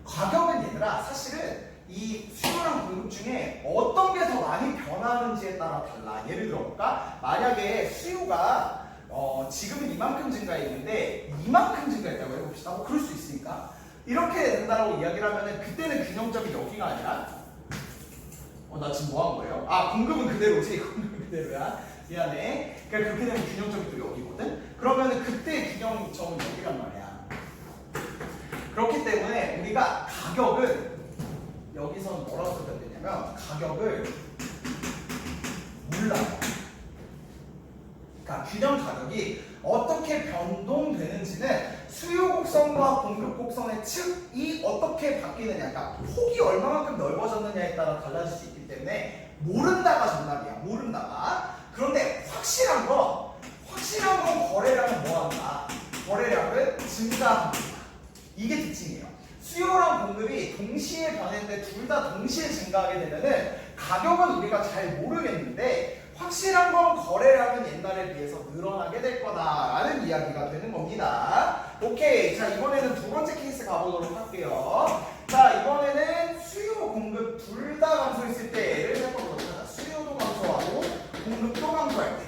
가격은 얘들아 사실은 이 수요랑 공급 중에 어떤 게 더 많이 변하는지에 따라 달라. 예를 들어 볼까? 만약에 수요가 지금은 이만큼 증가했는데 이만큼 증가했다고 해봅시다. 뭐 그럴 수 있으니까 이렇게 된다라고 이야기를 하면은 그때는 균형점이 여기가 아니라 나 지금 뭐 한 거예요? 아, 공급은 그대로지. 공급은 그대로야. 미안해. 그러니까 그렇게 되면 균형점이 또 여기거든. 그러면은 그때 균형점은 여기란 말이야. 그렇기 때문에 우리가 가격을 여기서는 뭐라고 써야 되냐면 가격을 몰라요. 그러니까 균형 가격이 어떻게 변동되는지는 수요 곡선과 공급 곡선의 측이 어떻게 바뀌느냐, 그러니까 폭이 얼마만큼 넓어졌느냐에 따라 달라질 수 있기 때문에 모른다가 정답이야. 모른다가. 그런데 확실한 건 거래량은 뭐한다? 거래량은 증가합니다. 이게 특징이에요. 수요랑 공급이 동시에 변했는데 둘 다 동시에 증가하게 되면은 가격은 우리가 잘 모르겠는데 확실한 건 거래량은 옛날에 비해서 늘어나게 될 거다라는 이야기가 되는 겁니다. 오케이. 자, 이번에는 두 번째 케이스 가보도록 할게요. 자, 이번에는 수요, 공급 둘 다 감소했을 때 예를 해보도록 하자. 수요도 감소하고 공급도 감소할 때.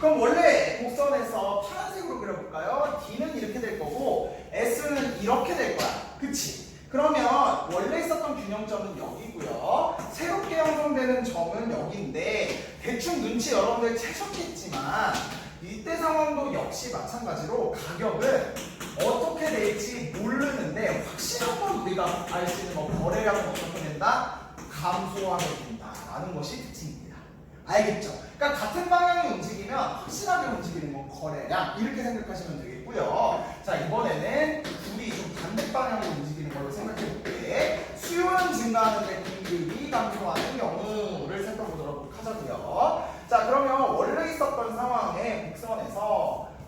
그럼 원래 곡선에서 파란색으로 그려볼까요? D는 이렇게 될 거고 S는 이렇게 될 거야. 그치? 그러면 원래 있었던 균형점은 여기고요. 새롭게 형성되는 점은 여기인데 대충 눈치 여러분들 채셨겠지만 이때 상황도 역시 마찬가지로 가격은 어떻게 될지 모르는데 확실한 건 우리가 알 수 있는 거 거래량은 어떻게 된다? 감소하게 된다라는 것이 특징입니다. 알겠죠? 그러니까 같은 방향이 움직이면 확실하게 움직이는 건 거래량 이렇게 생각하시면 되겠고요. 자, 이번에는 둘이 좀 반대 방향으로 움직이는 걸로 생각해 볼게. 수요는 증가하는데 공급이 감소하는 경우를 살펴보도록 하자고요. 자, 그러면 원래 있었던 상황의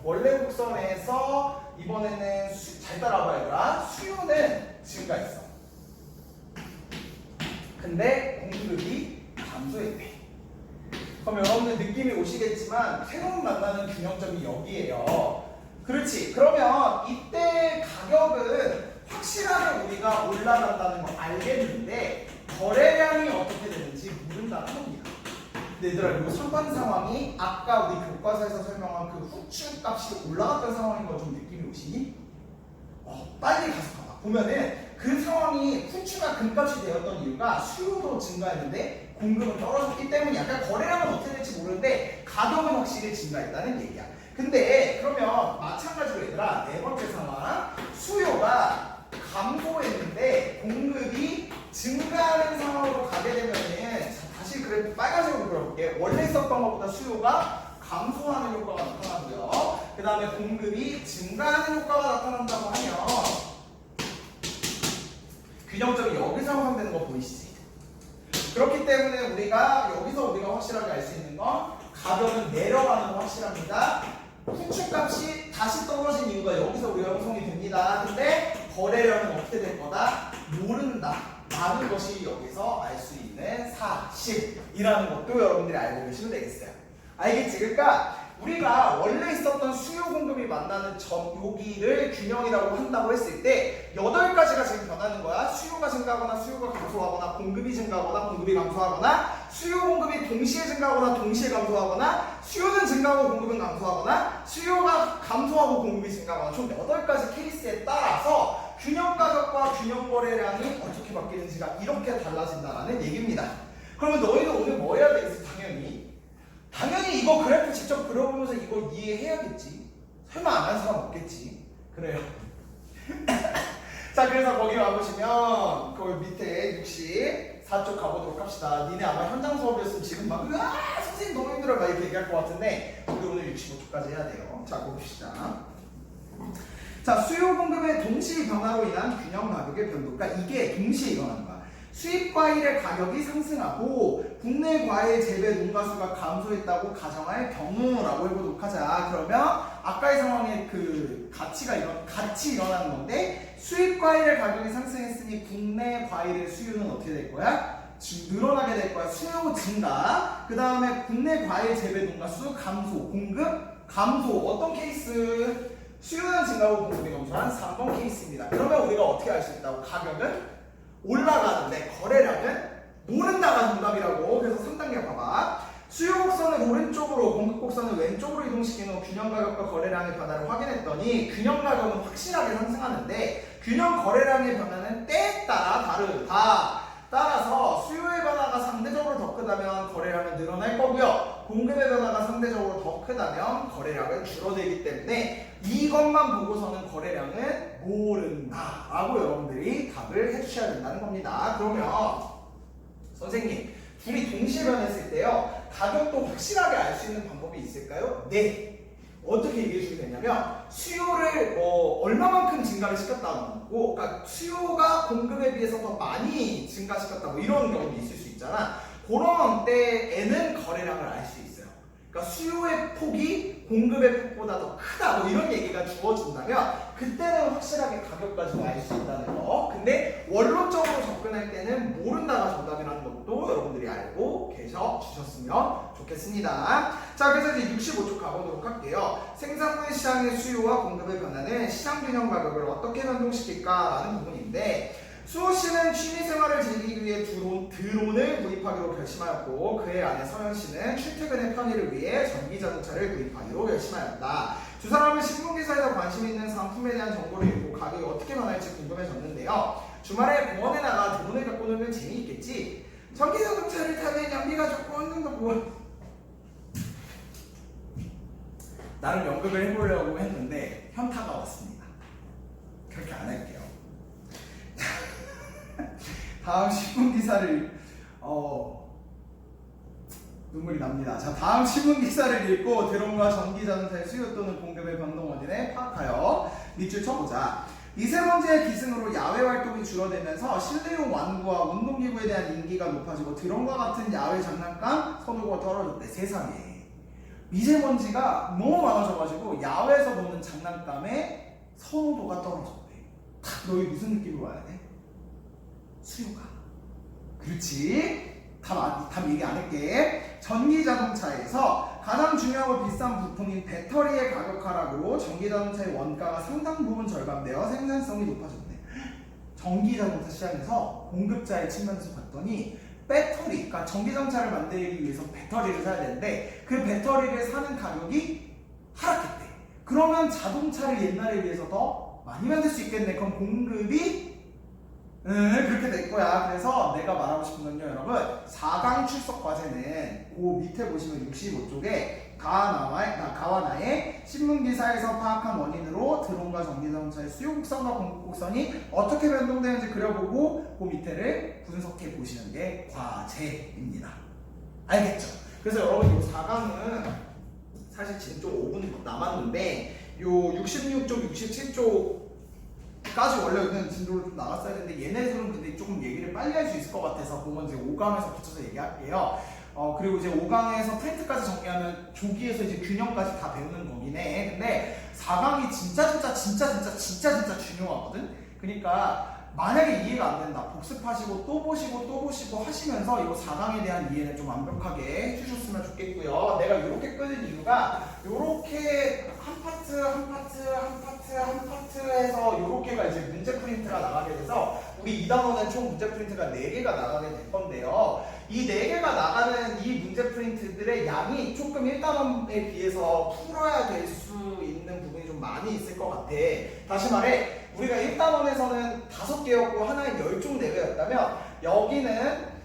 원래 곡선에서 이번에는 잘 따라와봐 얘들아. 수요는 증가했어. 근데 공급이 감소했대. 그럼 여러분들 느낌이 오시겠지만 새로운 만나는 균형점이 여기에요. 그렇지. 그러면 이때 가격은 확실하게 우리가 올라간다는 걸 알겠는데 거래량이 어떻게 되는지 모른다는 겁니다. 근데 얘들아, 이 상반 상황이 아까 우리 교과서에서 설명한 그 후축 값이 올라갔던 상황인 거 좀 느낌이 오시니? 빨리 가서 봐봐. 보면은 그 상황이 후추가 금값이 되었던 이유가 수요도 증가했는데 공급은 떨어졌기 때문이야. 그러니까 거래량은 어떻게 될지 모르는데 가격은 확실히 증가했다는 얘기야. 근데 그러면 마찬가지로 얘들아, 네 번째 상황 수요가 감소했는데 공급이 증가하는 상황으로 가게 되면은 다시 그래프 빨간색으로 그려볼게. 원래 있었던 것보다 수요가 감소하는 효과가 나타나고요. 그 다음에 공급이 증가하는 효과가 나타난다고 하면 균형점이 여기서 형성되는 거 보이시지? 그렇기 때문에 여기서 우리가 확실하게 알 수 있는 건 가격은 내려가는 거 확실합니다. 후축값이 다시 떨어진 이유가 여기서 우리가 형성이 됩니다. 근데 거래량은 어떻게 될 거다? 모른다 라는 것이 여기서 알 수 있는 사실이라는 것도 여러분들이 알고 계시면 되겠어요. 알겠지? 그러니까 우리가 원래 있었던 수요 공급이 만나는 점 여기를 균형이라고 한다고 했을 때 8가지가 지금 변하는 거야. 수요가 증가하거나 수요가 감소하거나 공급이 증가하거나 공급이 감소하거나 수요 공급이 동시에 증가하거나 동시에 감소하거나 수요는 증가하고 공급은 감소하거나 수요가 감소하고 공급이 증가하거나 총 8가지 케이스에 따라서 균형 가격과 균형 거래량이 어떻게 바뀌는지가 이렇게 달라진다는 얘기입니다. 그러면 너희는 오늘 뭐 해야 되겠어? 당연히 이거 그래프 직접 그려보면서 이거 이해해야겠지. 설마 안 한 사람 없겠지. 그래요. 자, 그래서 거기 와보시면 거기 밑에 64쪽 가보도록 합시다. 니네 아마 현장 수업이었으면 지금 막 선생님 너무 힘들어 막 이렇게 얘기할 것 같은데 우리 오늘 65쪽까지 해야 돼요. 자, 봅시다. 자, 수요 공급의 동시 변화로 인한 균형 가격의 변동. 그러니까 이게 동시에 일어나는 거야. 수입 과일의 가격이 상승하고 국내 과일 재배 농가수가 감소했다고 가정할 경우라고 해보도록 하자. 그러면 아까의 상황에 그 같이 일어나는 건데 수입 과일의 가격이 상승했으니 국내 과일의 수요는 어떻게 될 거야? 늘어나게 될 거야. 수요 증가. 그 다음에 국내 과일 재배 농가수 감소, 공급 감소. 어떤 케이스? 수요는 증가하고 공급이 감소한 3번 케이스입니다. 그러면 우리가 어떻게 알 수 있다고? 가격은 올라가는데 거래량은 모른다가 정답이라고. 그래서 3단계 봐봐. 수요 곡선을 오른쪽으로 공급 곡선을 왼쪽으로 이동시키는 균형 가격과 거래량의 변화를 확인했더니 균형 가격은 확실하게 상승하는데 균형 거래량의 변화는 때에 따라 다르다. 따라서 수요의 변화가 상대적으로 더 크다면 거래량은 늘어날 거고요. 공급의 변화가 상대적으로 더 크다면 거래량은 줄어들기 때문에 이것만 보고서는 거래량은 모른다 라고 여러분들이 답을 해주셔야 된다는 겁니다. 그러면 선생님, 둘이 동시에 변했을 때요, 가격도 확실하게 알 수 있는 방법이 있을까요? 네. 어떻게 얘기해 주면 되냐면, 수요를 얼마만큼 증가를 시켰다, 그러니까 수요가 공급에 비해서 더 많이 증가시켰다, 이런 경우도 있을 수 있잖아. 그런 때에는 거래량을 알 수 있어요. 그러니까 수요의 폭이 공급의 폭보다 더 크다, 이런 얘기가 주어진다면 그때는 확실하게 가격까지 알 수 있다는 거. 근데 원론적으로 접근할 때는 모른다가 정답이라는 것도 여러분들이 알고 계셔 주셨으면 좋겠습니다. 자, 그래서 이제 65쪽 가보도록 할게요. 생산물 시장의 수요와 공급의 변화는 시장 균형 가격을 어떻게 변동시킬까라는 부분인데, 수호씨는 취미생활을 즐기기 위해 드론을 구입하기로 결심하였고, 그해 안에 서현씨는 출퇴근의 편의를 위해 전기자동차를 구입하기로 결심하였다. 두 사람은 신문기사에서 관심 있는 상품에 대한 정보를 읽고 가격이 어떻게 변할지 궁금해졌는데요. 주말에 공원에 나가 드론을 갖고 놀면 재미있겠지. 전기자동차를 타면 연비가 좋고 운동도 뭐. 나름 연극을 해보려고 했는데 현타가 왔습니다. 그렇게 안 할게요. 다음 신문기사를 눈물이 납니다. 자, 다음 신문기사를 읽고 드론과 전기자동차의 수요 또는 공급의 변동 원인을 파악하여 밑줄 쳐보자. 미세먼지의 기승으로 야외 활동이 줄어들면서 실내용 완구와 운동기구에 대한 인기가 높아지고 드론과 같은 야외 장난감 선호도가 떨어졌대. 세상에. 미세먼지가 너무 많아져가지고 야외에서 노는 장난감의 선호도가 떨어졌대. 너희 무슨 느낌으로 와야 돼? 수요가. 그렇지. 답 얘기 안 할게. 전기자동차에서 가장 중요하고 비싼 부품인 배터리의 가격 하락으로 전기자동차의 원가가 상당 부분 절감되어 생산성이 높아졌네. 전기자동차 시장에서 공급자의 측면에서 봤더니 배터리, 그러니까 전기자동차를 만들기 위해서 배터리를 사야 되는데 그 배터리를 사는 가격이 하락했대. 그러면 자동차를 옛날에 비해서 더 많이 만들 수 있겠네. 그럼 공급이 그렇게 될 거야. 그래서 내가 말하고 싶은 건요, 여러분, 4강 출석 과제는 그 밑에 보시면 65쪽에 가와 나의 신문기사에서 파악한 원인으로 드론과 전기자동차의 수요 곡선과 공급 곡선이 어떻게 변동되는지 그려보고 그 밑에를 분석해 보시는 게 과제입니다. 알겠죠? 그래서 여러분, 이 4강은 사실 지금 좀 5분 남았는데 요 66쪽, 67쪽 까지 원래 있는 진도를 좀 나갔어야 되는데 얘네들은 근데 조금 얘기를 빨리 할 수 있을 것 같아서 그건 이제 5강에서 붙여서 얘기할게요. 그리고 이제 5강에서 프린트까지 정리하면 조기에서 이제 균형까지 다 배우는 거긴 해. 근데 4강이 진짜 중요하거든. 그러니까 만약에 이해가 안 된다, 복습하시고 또 보시고 하시면서 이거 4강에 대한 이해를 좀 완벽하게 해주셨으면 좋겠고요. 내가 이렇게 끄는 이유가 이렇게 한 파트 해서 이렇게가 이제 문제 프린트가 나가게 돼서 우리 2단원은 총 문제 프린트가 4개가 나가게 될 건데요. 이 4개가 나가는 이 문제 프린트들의 양이 조금 1단원에 비해서 풀어야 될 수 있는 부분이 좀 많이 있을 것 같아. 다시 말해, 우리가 1단원에서는 5개였고 하나의 10종 내외였다면 여기는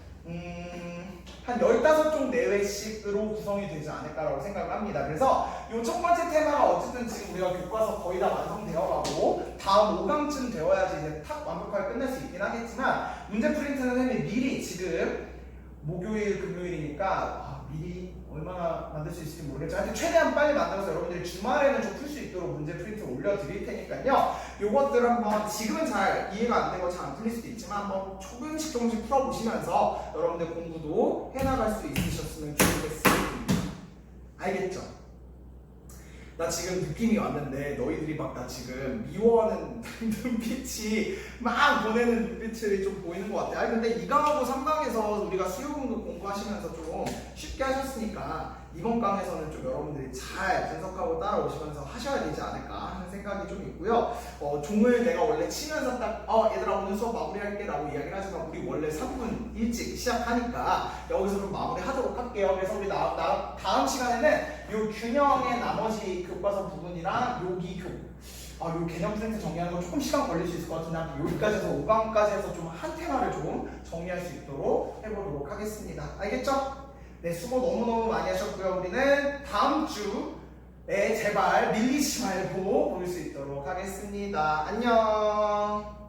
한 15종 내외씩으로 구성이 되지 않을까라고 생각을 합니다. 그래서 이 첫 번째 테마가 어쨌든 지금 우리가 교과서 거의 다 완성되어 가고 다음 5강쯤 되어야지 이제 탁 완벽하게 끝낼 수 있긴 하겠지만 문제 프린트는 선생님이 미리 지금 목요일, 금요일이니까 미리 얼마나 만들 수 있을지 모르겠지만 하여튼 최대한 빨리 만들어서 여러분들이 주말에는 좀 풀 수 있도록 문제 프린트 올려드릴 테니까요. 요것들 한번 지금은 잘 이해가 안 되고 잘 안 풀릴 수도 있지만 한번 조금씩 풀어보시면서 여러분들 공부도 해나갈 수 있으셨으면 좋겠습니다. 알겠죠? 나 지금 느낌이 왔는데 너희들이 막 나 지금 미워하는 눈빛이 막 보내는 눈빛이 좀 보이는 것 같아. 아니 근데 2강하고 3강에서 우리가 수요 공급 공부하시면서 좀 쉽게 하셨으니까 이번 강에서는 좀 여러분들이 잘 분석하고 따라오시면서 하셔야 되지 않을까 하는 생각이 좀 있고요. 종을 내가 원래 치면서 딱 얘들아 오늘 수업 마무리할게 라고 이야기를 하지만 우리 원래 3분 일찍 시작하니까 여기서 좀 마무리하도록 할게요. 그래서 우리 다음 시간에는 요 균형의 나머지 교과서 부분이랑 여기 요 개념 프린트 정리하는 건 조금 시간 걸릴 수 있을 것 같은데 아무튼 여기까지 해서 5강까지 해서 좀 한 테마를 좀 정리할 수 있도록 해보도록 하겠습니다. 알겠죠? 네, 수고 너무너무 많이 하셨고요. 우리는 다음 주에 제발 밀리지 말고 볼 수 있도록 하겠습니다. 안녕.